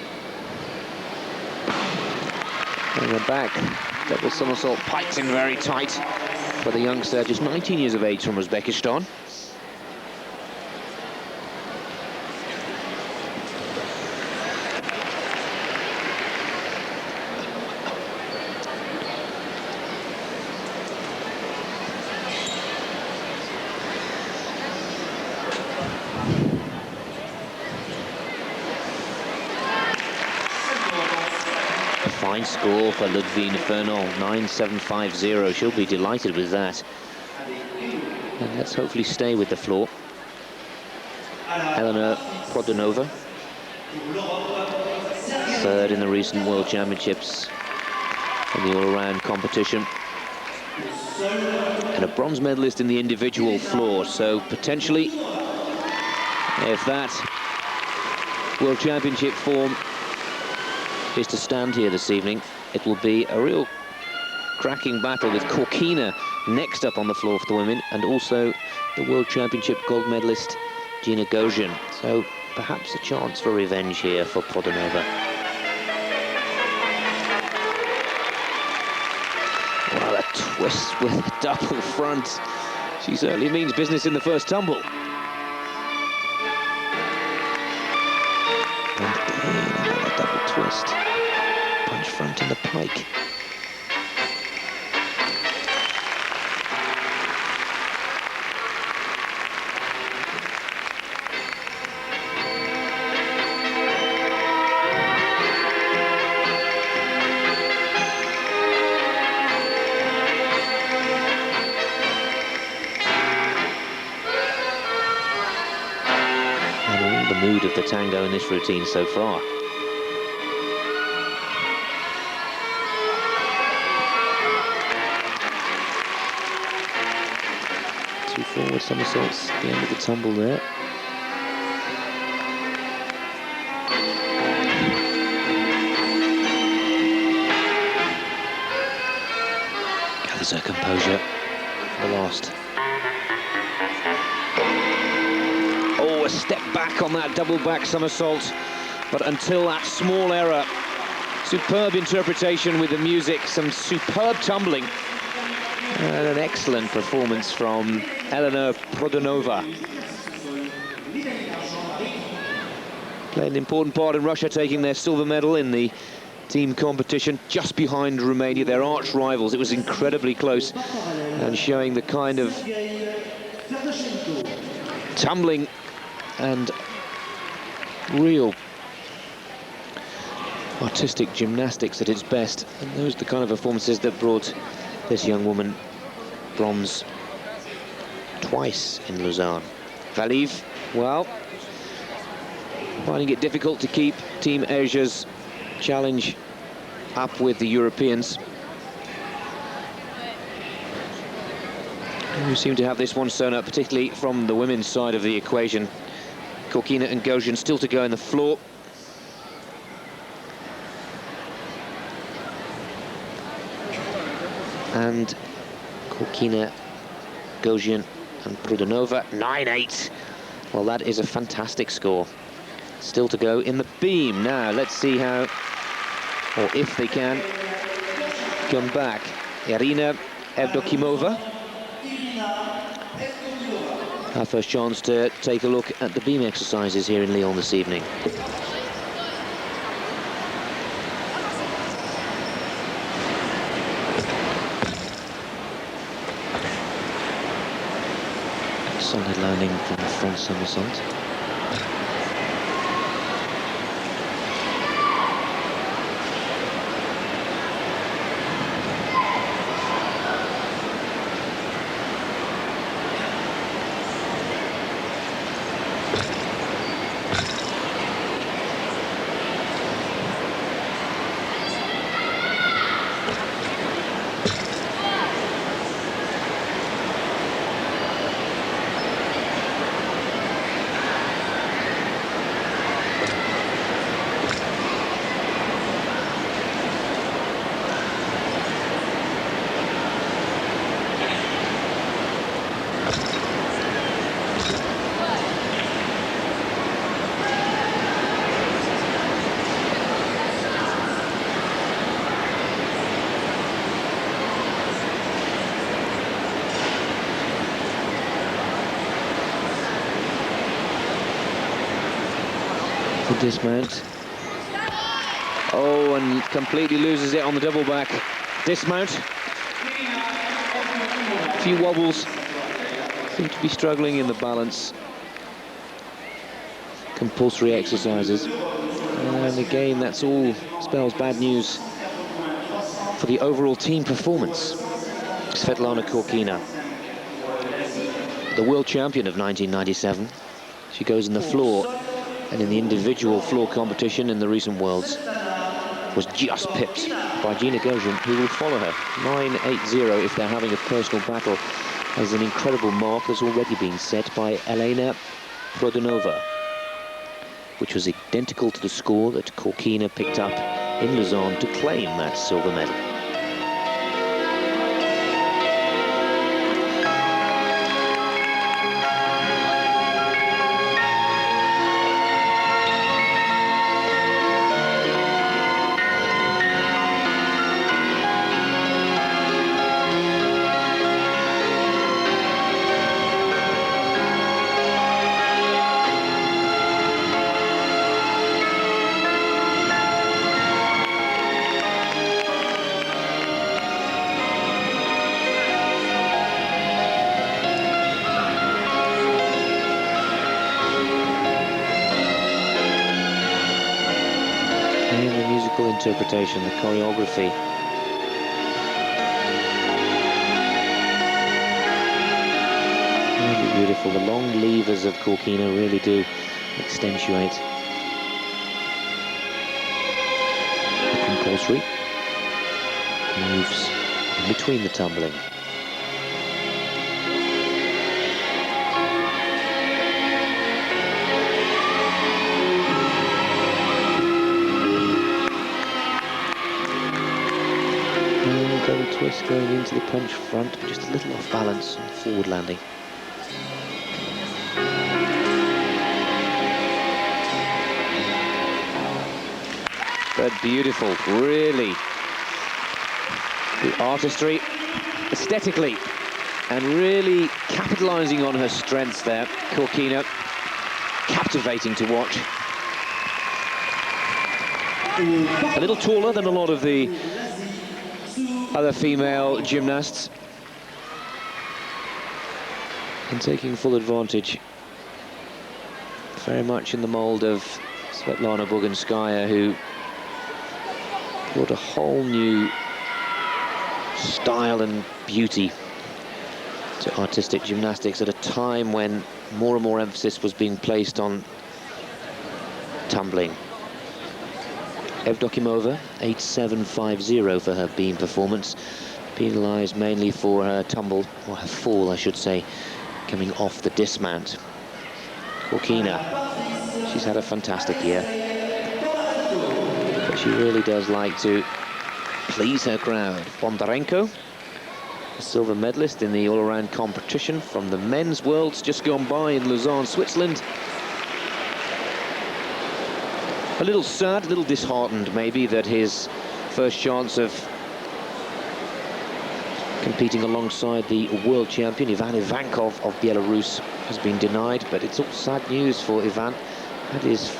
And the back, double somersault, piked in very tight for the youngster, just 19 years of age, from Uzbekistan. Fine score for Ludwig Furnon, 9750. She'll be delighted with that. And let's hopefully stay with the floor. Elena Produnova, third in the recent World Championships in the all-around competition, and a bronze medalist in the individual floor. So potentially, if that World Championship form is to stand here this evening, it will be a real cracking battle with Khorkina next up on the floor for the women, and also the World Championship gold medalist Gina Gogean. So perhaps a chance for revenge here for Produnova. Well, a twist with a double front. She certainly means business in the first tumble. And again, another double twist. Punch front in the pike. And all the mood of the tango in this routine so far. Two forward somersaults at the end of the tumble there. Gathers her composure for the last. Oh, a step back on that double back somersault, but until that small error, superb interpretation with the music, some superb tumbling, and an excellent performance from Elena Produnova. Played an important part in Russia taking their silver medal in the team competition, just behind Romania, their arch rivals. It was incredibly close, and showing the kind of tumbling and real artistic gymnastics at its best. And those are the kind of performances that brought this young woman bronze twice in Lausanne. Valeev, well, finding it difficult to keep Team Asia's challenge up with the Europeans, who seem to have this one sewn up, particularly from the women's side of the equation. Khorkina and Gogean still to go in the floor. And Khorkina, Gogean and Produnova, 9-8. Well, that is a fantastic score. Still to go in the beam. Now, let's see how, or if they can, come back. Irina Evdokimova. Our first chance to take a look at the beam exercises here in Lyon this evening. Solid landing from the front somersault. Dismount. Oh, and completely loses it on the double back. Dismount. A few wobbles. Seem to be struggling in the balance. Compulsory exercises. And again, that's all spells bad news for the overall team performance. Svetlana Khorkina, the world champion of 1997. She goes in the floor. And in the individual floor competition in the recent Worlds, was just pipped by Gina Gogean, who will follow her. 9-8-0 if they're having a personal battle, as an incredible mark has already been set by Elena Produnova, which was identical to the score that Khorkina picked up in Lausanne to claim that silver medal. Interpretation, the choreography. Really beautiful. The long levers of Khorkina really do accentuate the compulsory moves in between the tumbling. Double twist going into the punch front, but just a little off balance on forward landing. But beautiful, really. The artistry, aesthetically, and really capitalizing on her strengths there. Khorkina, captivating to watch. A little taller than a lot of the other female gymnasts, and taking full advantage, very much in the mold of Svetlana Buganskaya, who brought a whole new style and beauty to artistic gymnastics at a time when more and more emphasis was being placed on tumbling Evdokimova, 8.750 for her beam performance. Penalised mainly for her tumble, or her fall, I should say, coming off the dismount. Khorkina, she's had a fantastic year. But she really does like to please her crowd. Bondarenko, a silver medalist in the all-around competition from the men's worlds just gone by in Lausanne, Switzerland. A little sad, a little disheartened maybe that his first chance of competing alongside the world champion Ivan Ivankov of Belarus has been denied, but it's all sad news for Ivan. Had his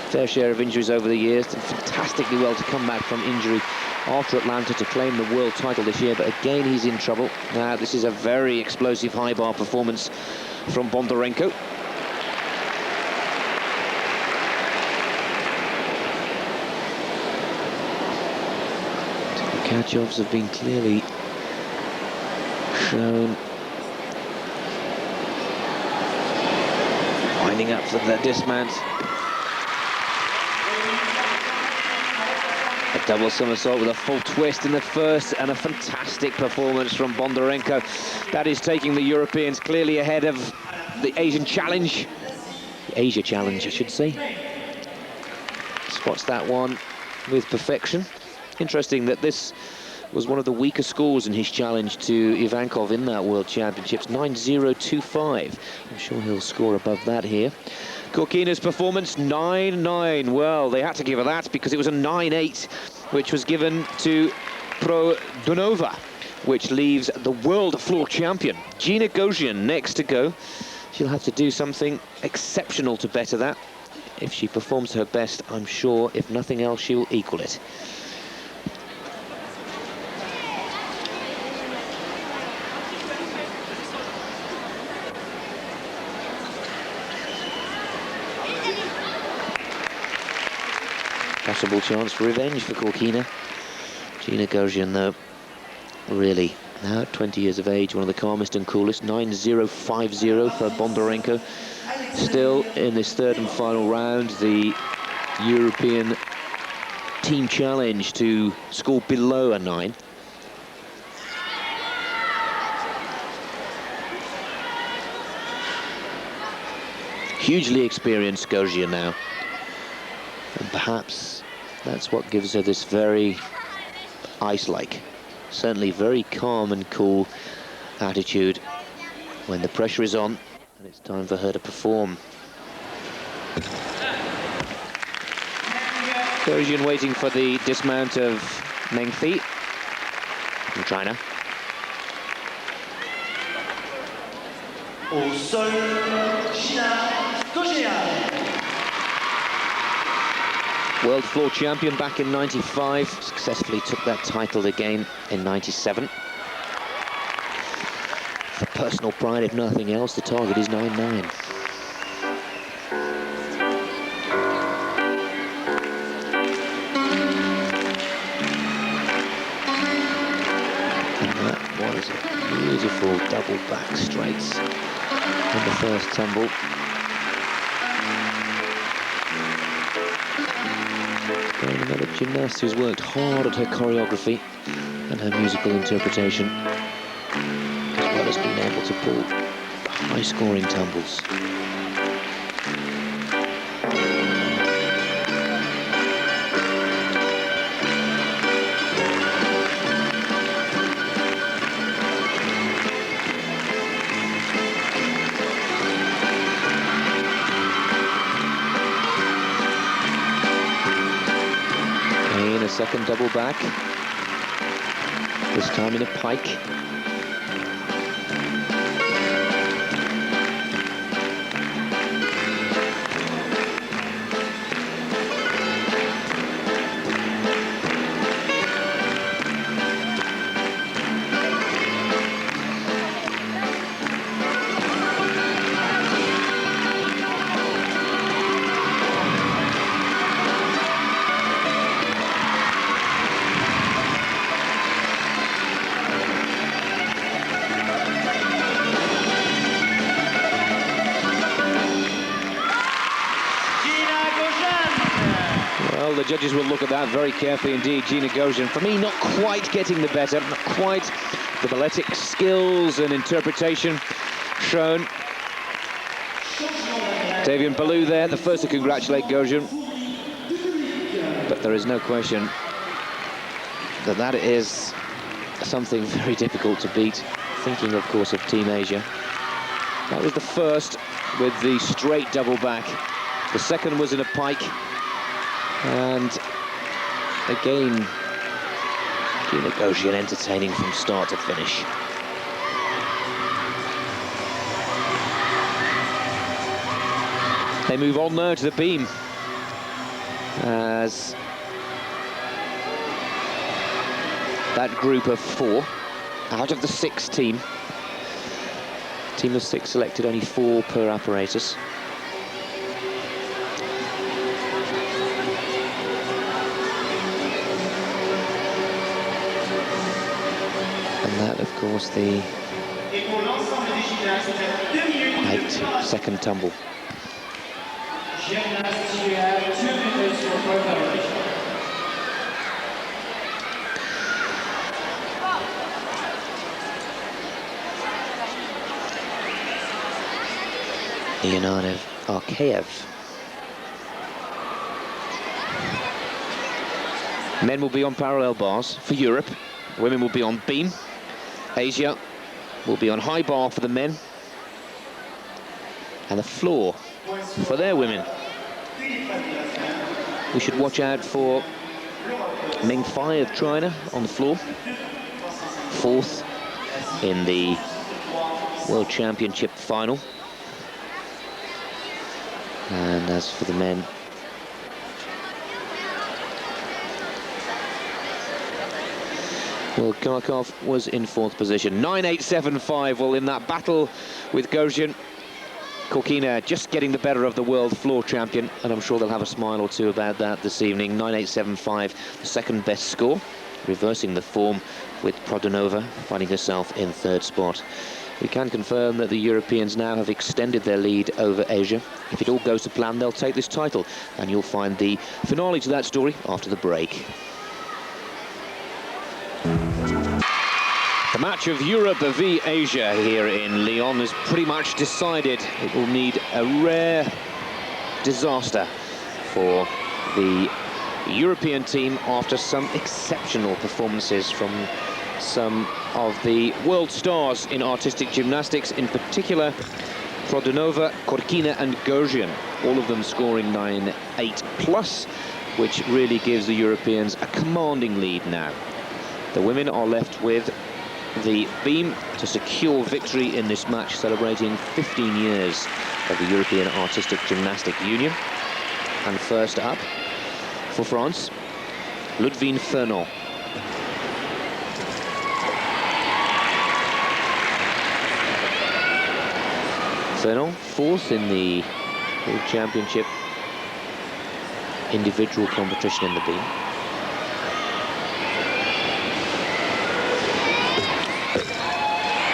fair share of injuries over the years, did fantastically well to come back from injury after Atlanta to claim the world title this year, but again he's in trouble. Now this is a very explosive high bar performance from Bondarenko. The catch-offs have been clearly shown. Winding up for the dismount. A double somersault with a full twist in the first, and a fantastic performance from Bondarenko. That is taking the Europeans clearly ahead of the Asian challenge. The Asia challenge, I should say. Spots that one with perfection. Interesting that this was one of the weaker scores in his challenge to Ivankov in that World Championships, 9.025. I'm sure he'll score above that here. Khorkina's performance, 9.9. Well, they had to give her that because it was a 9.8, which was given to Produnova, which leaves the world floor champion, Gina Gogean, next to go. She'll have to do something exceptional to better that. If she performs her best, I'm sure, if nothing else, she will equal it. Possible chance for revenge for Khorkina. Gina Gogean, though, really, now at 20 years of age, one of the calmest and coolest. 9.050 for Bondarenko. Still in this third and final round, the European team challenge to score below a 9. Hugely experienced Gogean now. And perhaps that's what gives her this very ice-like, certainly very calm and cool attitude when the pressure is on and it's time for her to perform. Gogean waiting for the dismount of Meng Fei from China. Au sol, Gina Gogean. World floor champion back in 95, successfully took that title again in 97. For personal pride, if nothing else, the target is 9.9. And that was a beautiful double back straights in the first tumble. Another gymnast who's worked hard at her choreography and her musical interpretation, as well as being able to pull high-scoring tumbles. Second double back, this time in a pike. judges will look at that very carefully indeed. Gina Gogean, for me, not quite getting the better, not quite the balletic skills and interpretation shown. Davian Ballou there, the first to congratulate Gogean. But there is no question that that is something very difficult to beat. Thinking, of course, of Team Asia. That was the first with the straight double back. The second was in a pike. And again, Gina Gogean entertaining from start to finish. They move on now to the beam as that group of 4 out of the 6 team of 6 selected, only 4 per apparatus. And that, of course, the height second tumble. Leonardo Arkeyev. Men will be on parallel bars for Europe. Women will be on beam. Asia will be on high bar for the men. And the floor for their women. We should watch out for Meng Fei of China on the floor. 4th in the World Championship final. And as for the men, well, Kharkov was in 4th position. 9.875, well, in that battle with Gogean, Khorkina just getting the better of the world floor champion, and I'm sure they'll have a smile or two about that this evening. 9.875, the second best score, reversing the form with Produnova finding herself in 3rd spot. We can confirm that the Europeans now have extended their lead over Asia. If it all goes to plan, they'll take this title, and you'll find the finale to that story after the break. The match of Europe v Asia here in Lyon is pretty much decided. It will need a rare disaster for the European team after some exceptional performances from some of the world stars in artistic gymnastics, in particular Produnova, Khorkina and Gogean, all of them scoring 9.8 plus, which really gives the Europeans a commanding lead now. The women are left with the beam to secure victory in this match, celebrating 15 years of the European Artistic Gymnastic Union. And first up, for France, Ludwig Furnon. Furnon, 4th in the World Championship individual competition in the beam.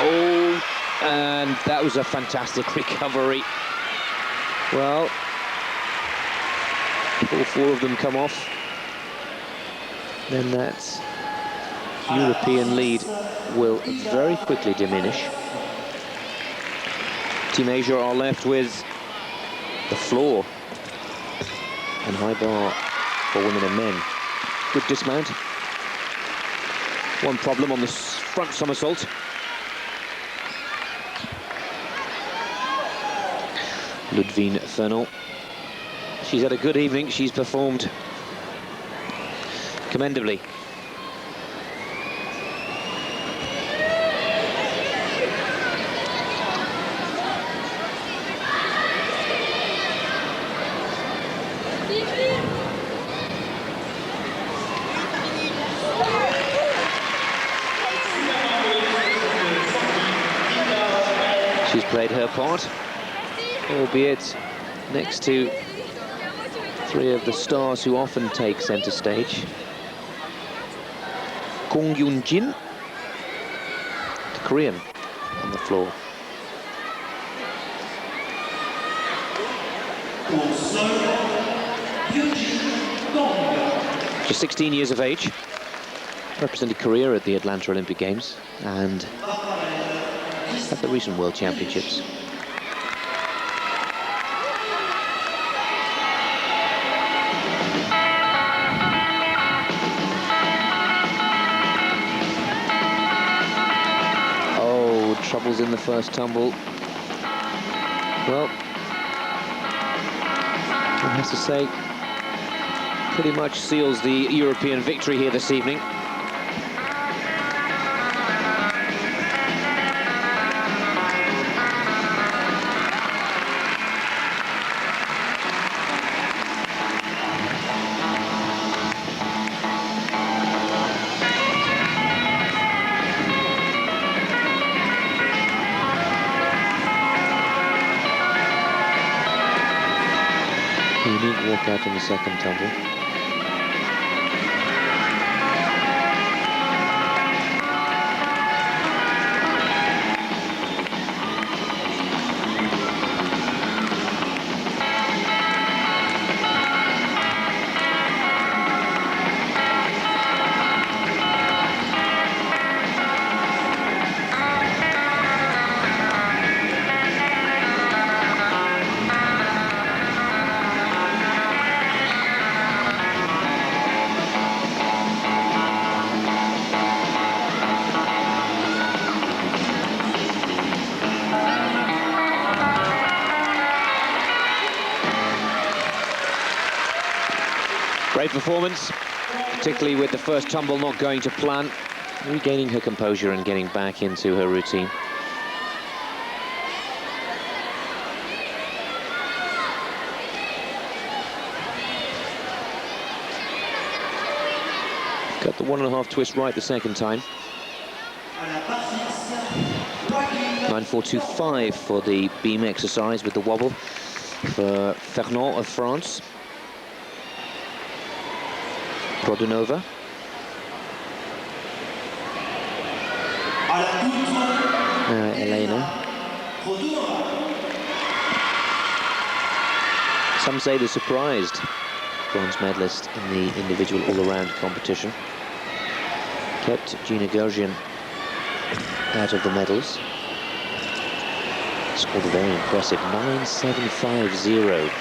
Oh, and that was a fantastic recovery. Well, if all 4 of them come off, then that European lead will very quickly diminish. Team Asia are left with the floor and high bar for women and men. Good dismount. One problem on the front somersault. Ludwig Furnon. She's had a good evening. She's performed commendably. She's played her part, albeit next to 3 of the stars who often take centre stage. Kong Yoon-jin, the Korean, on the floor. Bondarenko. She's 16 years of age, represented Korea at the Atlanta Olympic Games and at the recent World Championships. Oh, troubles in the first tumble. Well, I have to say, pretty much seals the European victory here this evening. Unique walkout in the second tumble. Great performance, particularly with the first tumble not going to plan, regaining her composure and getting back into her routine. Got the 1.5 twist right the second time. 9.425 for the beam exercise with the wobble for Furnon of France. Produnova. Elena. Some say the surprised bronze medalist in the individual all-around competition. Kept Gina Gogean out of the medals. Scored a very impressive 9.750.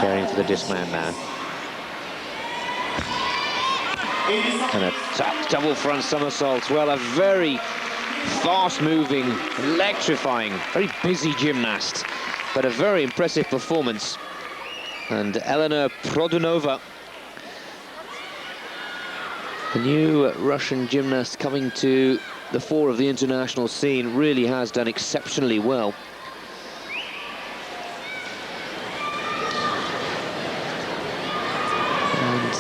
Caring for the discman now. And a top double front somersault. Well, a very fast-moving, electrifying, very busy gymnast, but a very impressive performance. And Elena Produnova, the new Russian gymnast coming to the fore of the international scene, really has done exceptionally well. And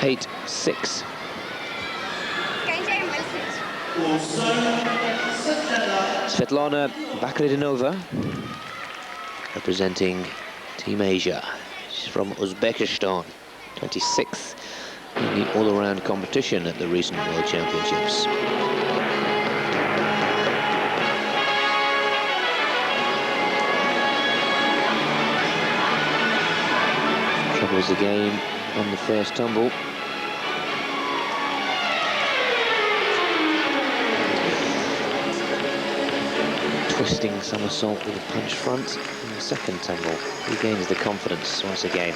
8.6. Svetlana Bakhridinova, representing Team Asia. She's from Uzbekistan, 26th in the all-around competition at the recent World Championships. Troubles again on the first tumble. twisting somersault with a punch front. In the second tumble, he gains the confidence once again.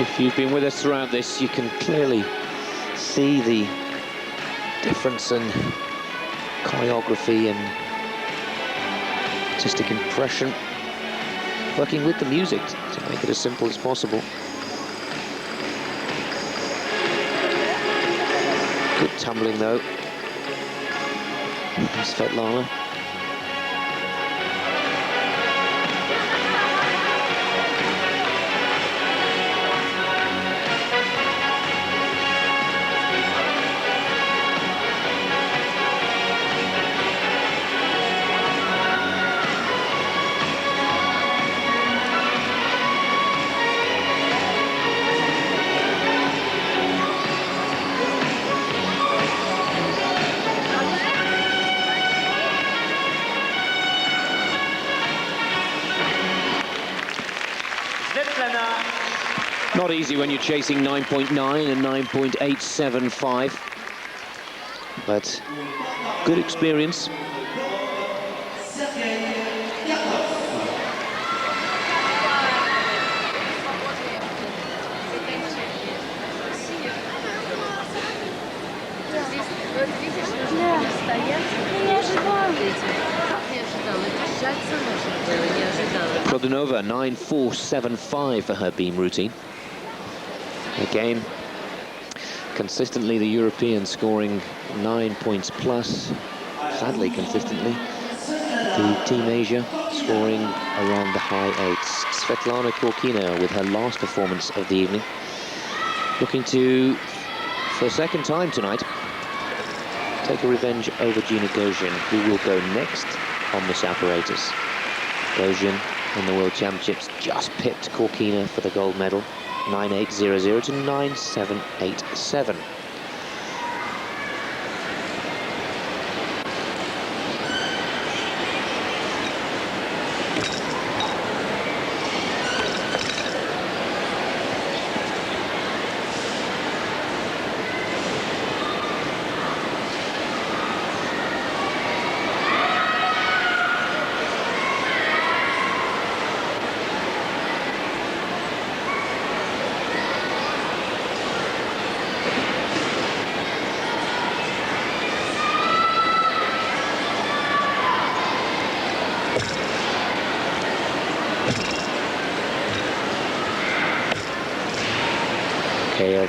If you've been with us throughout this, you can clearly see the difference in choreography and artistic impression, working with the music to make it as simple as possible. Good tumbling though. There's Svetlana. Not easy when you're chasing 9.9 and 9.875, but good experience. Produnova 9.475 for her beam routine. Again, consistently the Europeans scoring 9 points plus, sadly consistently. The Team Asia scoring around the high 8s. Svetlana Khorkina with her last performance of the evening, looking to, for a second time tonight, take a revenge over Gina Gogean, who will go next on this apparatus. Gogean in the World Championships just pipped Khorkina for the gold medal. 9.800 to 9.787.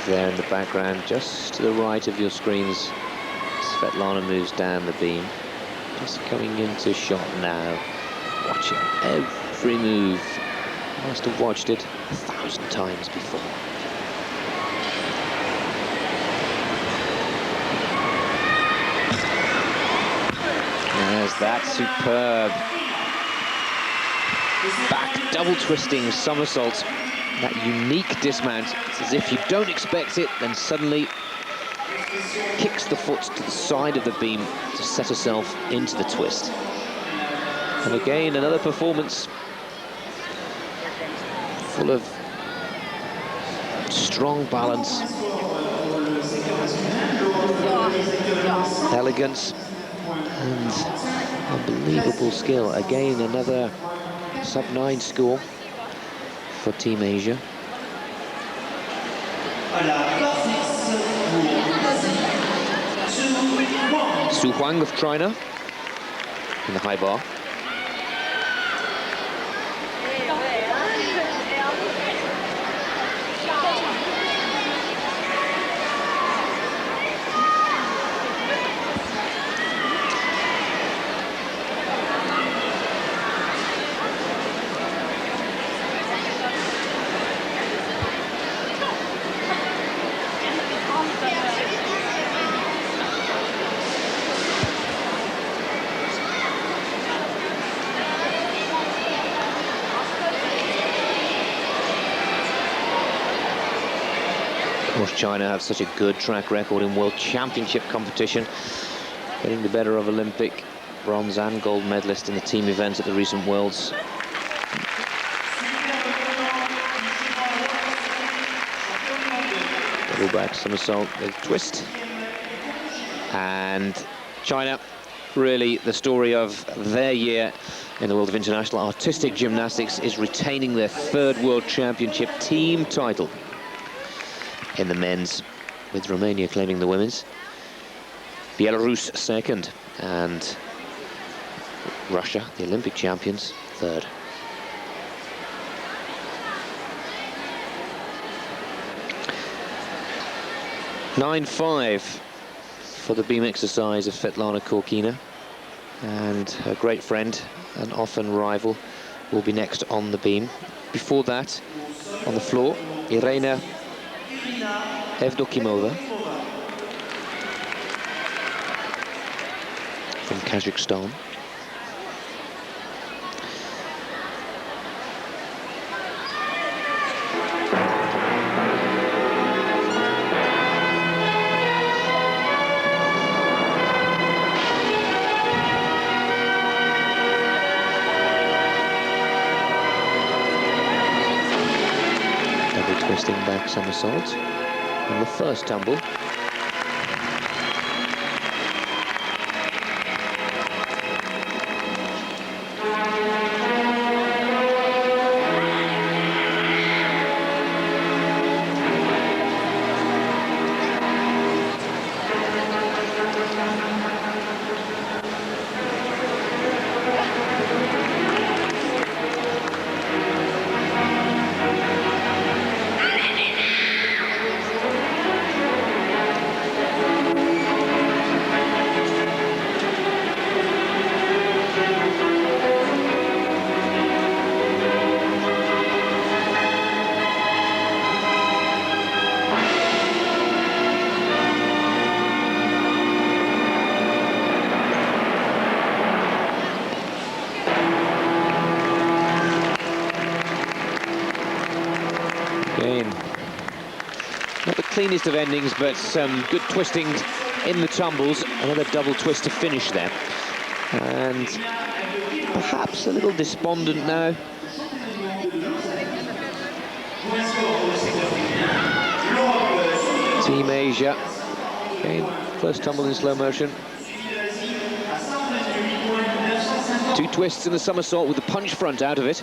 There in the background, just to the right of your screens, Svetlana moves down the beam, just coming into shot now, watching every move. Must have watched it 1,000 times before. There's that superb back double twisting somersault. That unique dismount. It's as if you don't expect it, then suddenly kicks the foot to the side of the beam to set herself into the twist. And again, another performance full of strong balance, elegance, and unbelievable skill. Again, another sub-9 score for Team Asia. Huang of China in the high bar. China have such a good track record in World Championship competition, getting the better of Olympic bronze and gold medalist in the team event at the recent Worlds. Double back somersault with twist. And China, really the story of their year in the world of international artistic gymnastics, is retaining their third World Championship team title in the men's, with Romania claiming the women's. Belarus second, and Russia, the Olympic champions, third. (9-5) for the beam exercise of Svetlana Khorkina, and her great friend and often rival will be next on the beam. Before that, on the floor, Irina Evdokimova from Kazakhstan. Twisting back somersault on the first tumble. Not the cleanest of endings, but some good twisting in the tumbles. Another double twist to finish there. And perhaps a little despondent now. Team Asia. Okay, first tumble in slow motion. Two twists in the somersault with the punch front out of it.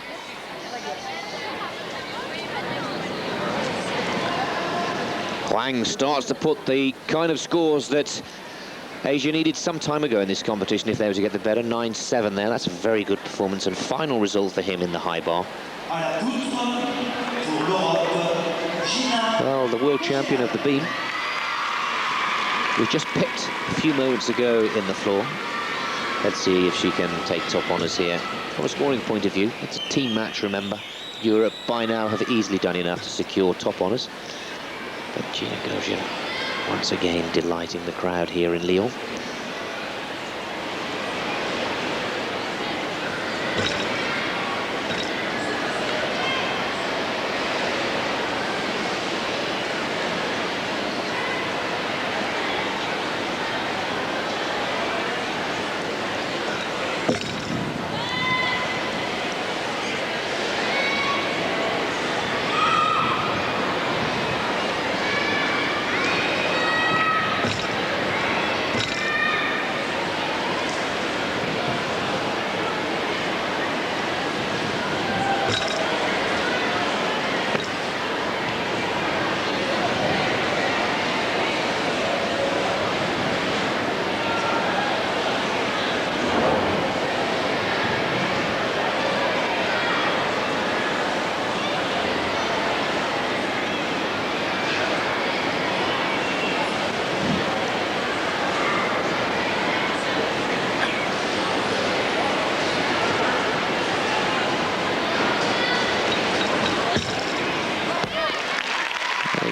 Huang starts to put the kind of scores that Asia needed some time ago in this competition if they were to get the better. 9-7 there, that's a very good performance, and final result for him in the high bar. Well, the world champion of the beam was just picked a few moments ago in the floor. Let's see if she can take top honours here. From a scoring point of view, it's a team match, remember. Europe by now have easily done enough to secure top honours. But Gina Gogean once again delighting the crowd here in Lyon.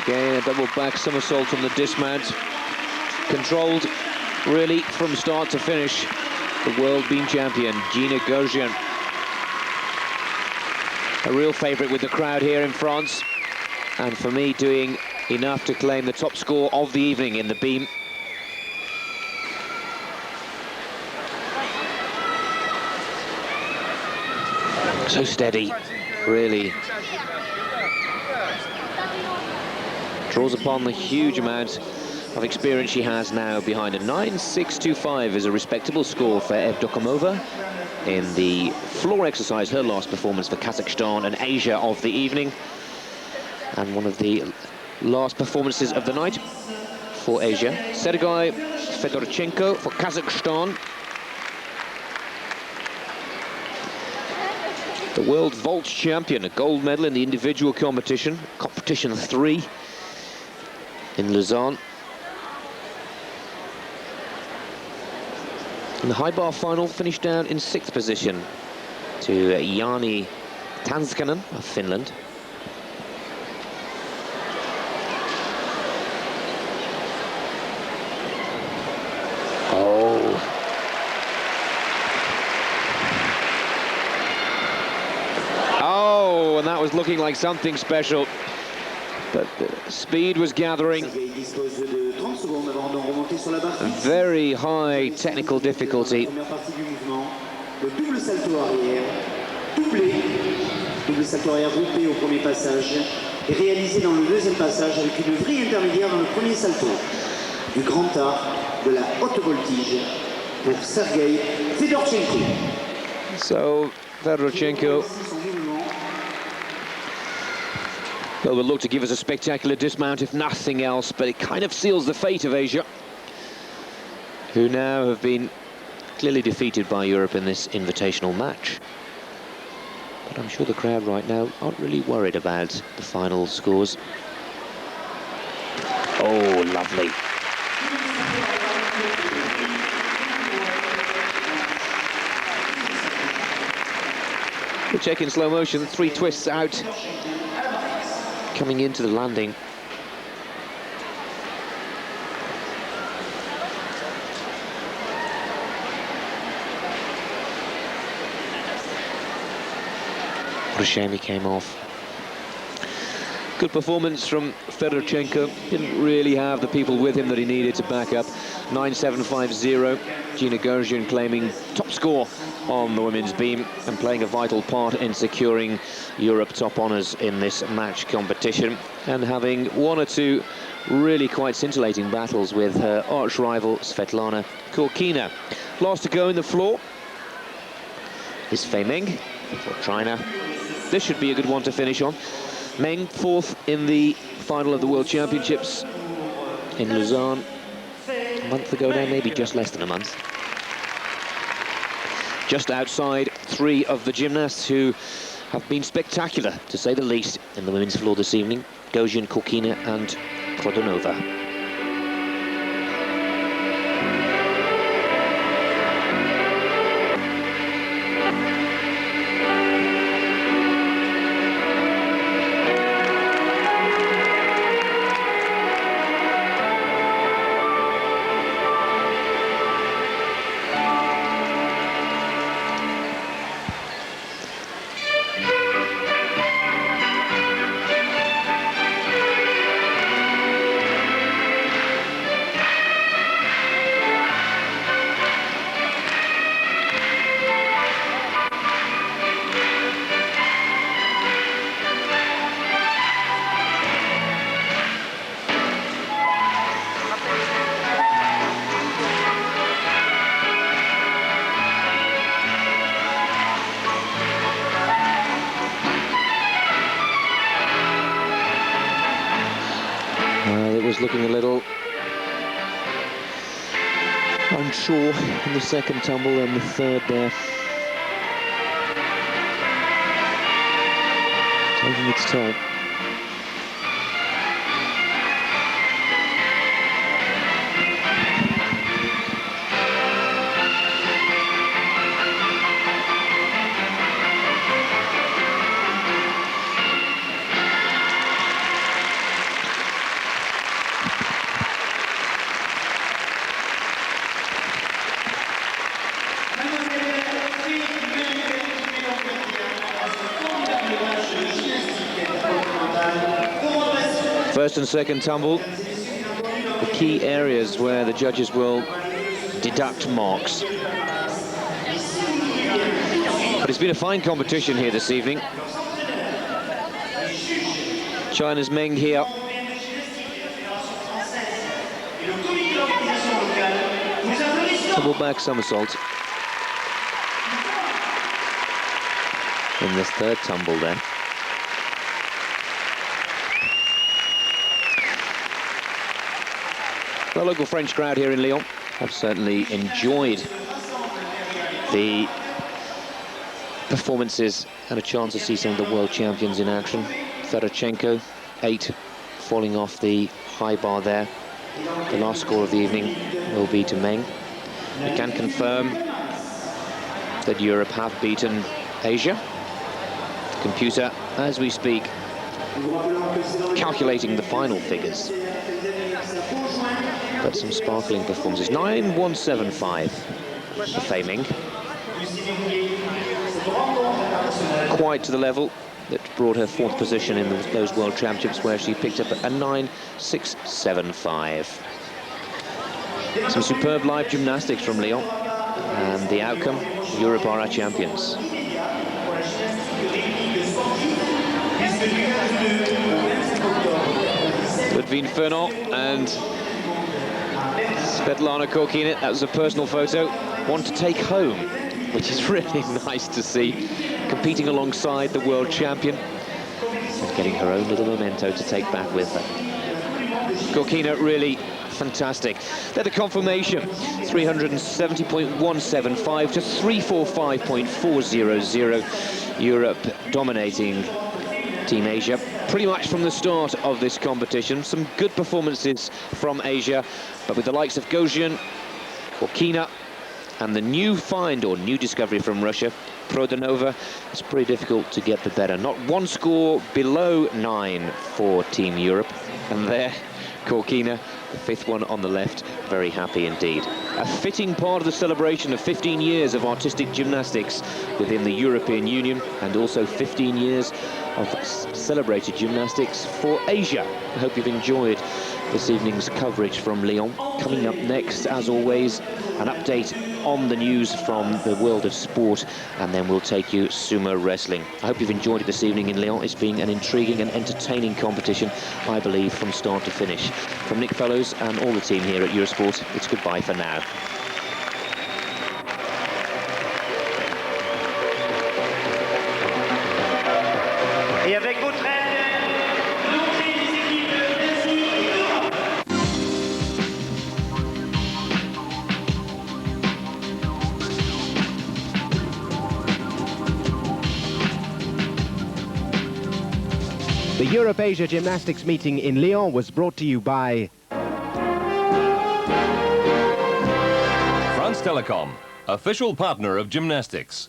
Again, a double back somersault on the dismount. Controlled, really, from start to finish. The world beam champion, Gina Gogean. A real favourite with the crowd here in France. And for me, doing enough to claim the top score of the evening in the beam. So steady, really. Draws upon the huge amount of experience she has now behind her. 9.625 is a respectable score for Evdokimova in the floor exercise, her last performance for Kazakhstan and Asia of the evening, and one of the last performances of the night for Asia. Sergei Fedorchenko for Kazakhstan, the world vault champion, a gold medal in the individual competition, competition 3 in Lausanne. In the high bar final, finished down in 6th position to Jani Tanskanen of Finland. Oh, and that was looking like something special, but the speed was gathering. Very high technical difficulty. Double salto arrière groupé au premier passage et réalisé dans le deuxième passage avec une vrille intermédiaire dans le premier salto. Du grand art de la haute voltige pour Sergei Fedorchenko. So, Fedorchenko will look to give us a spectacular dismount, if nothing else, but it kind of seals the fate of Asia, who now have been clearly defeated by Europe in this invitational match. But I'm sure the crowd right now aren't really worried about the final scores. Oh, lovely. We'll check in slow motion, 3 twists out, coming into the landing. What a shame he came off. Good performance from Fedorchenko. Didn't really have the people with him that he needed to back up. 9.750. Gina Gogean claiming top score on the women's beam and playing a vital part in securing Europe top honours in this match competition, and having 1 or 2 really quite scintillating battles with her arch rival Svetlana Khorkina. Last to go in the floor is Fei Meng for China. This should be a good one to finish on. Meng, 4th in the final of the World Championships in Lausanne a month ago now, maybe just less than a month. Just outside 3 of the gymnasts who have been spectacular, to say the least, in the women's floor this evening: Gogean, Khorkina and Produnova. Looking a little unsure in the second tumble and the third there. Taking its toll. First and second tumble, the key areas where the judges will deduct marks. But it's been a fine competition here this evening. China's Meng here et le comité d'organisation locale, nous applaudissons. Double back somersault. In this third tumble then. The local French crowd here in Lyon have certainly enjoyed the performances and a chance to see some of the world champions in action. Fedorchenko, 8, falling off the high bar there. The last score of the evening will be to Meng. We can confirm that Europe have beaten Asia. The computer, as we speak, calculating the final figures. But some sparkling performances. 9-1-7-5 for Fei Ming. Quite to the level that brought her 4th position in those World Championships, where she picked up a 9-6-7-5. Some superb live gymnastics from Lyon, and the outcome, Europe are our champions. Ludwig Furnon and Svetlana Khorkina, that was a personal photo, one to take home, which is really nice to see, competing alongside the world champion and getting her own little memento to take back with her. Khorkina really fantastic. They're the confirmation, 370.175 to 345.400. Europe dominating Team Asia pretty much from the start of this competition. Some good performances from Asia, but with the likes of Gogean, Khorkina, and the new find or new discovery from Russia, Produnova, it's pretty difficult to get the better. Not one score below 9 for Team Europe. And there, Khorkina, the 5th one on the left, very happy indeed. A fitting part of the celebration of 15 years of artistic gymnastics within the European Union, and also 15 years of celebrated gymnastics for Asia. I hope you've enjoyed this evening's coverage from Lyon. Coming up next, as always, an update on the news from the world of sport, and then we'll take you sumo wrestling. I hope you've enjoyed it this evening in Lyon. It's been an intriguing and entertaining competition, I believe, from start to finish. From Nick Fellows and all the team here at Eurosport, it's goodbye for now. Et avec votre aide, l'entrée des équipes d'Asie et d'Europe. The Europe-Asia Gymnastics meeting in Lyon was brought to you by France Telecom, official partner of gymnastics.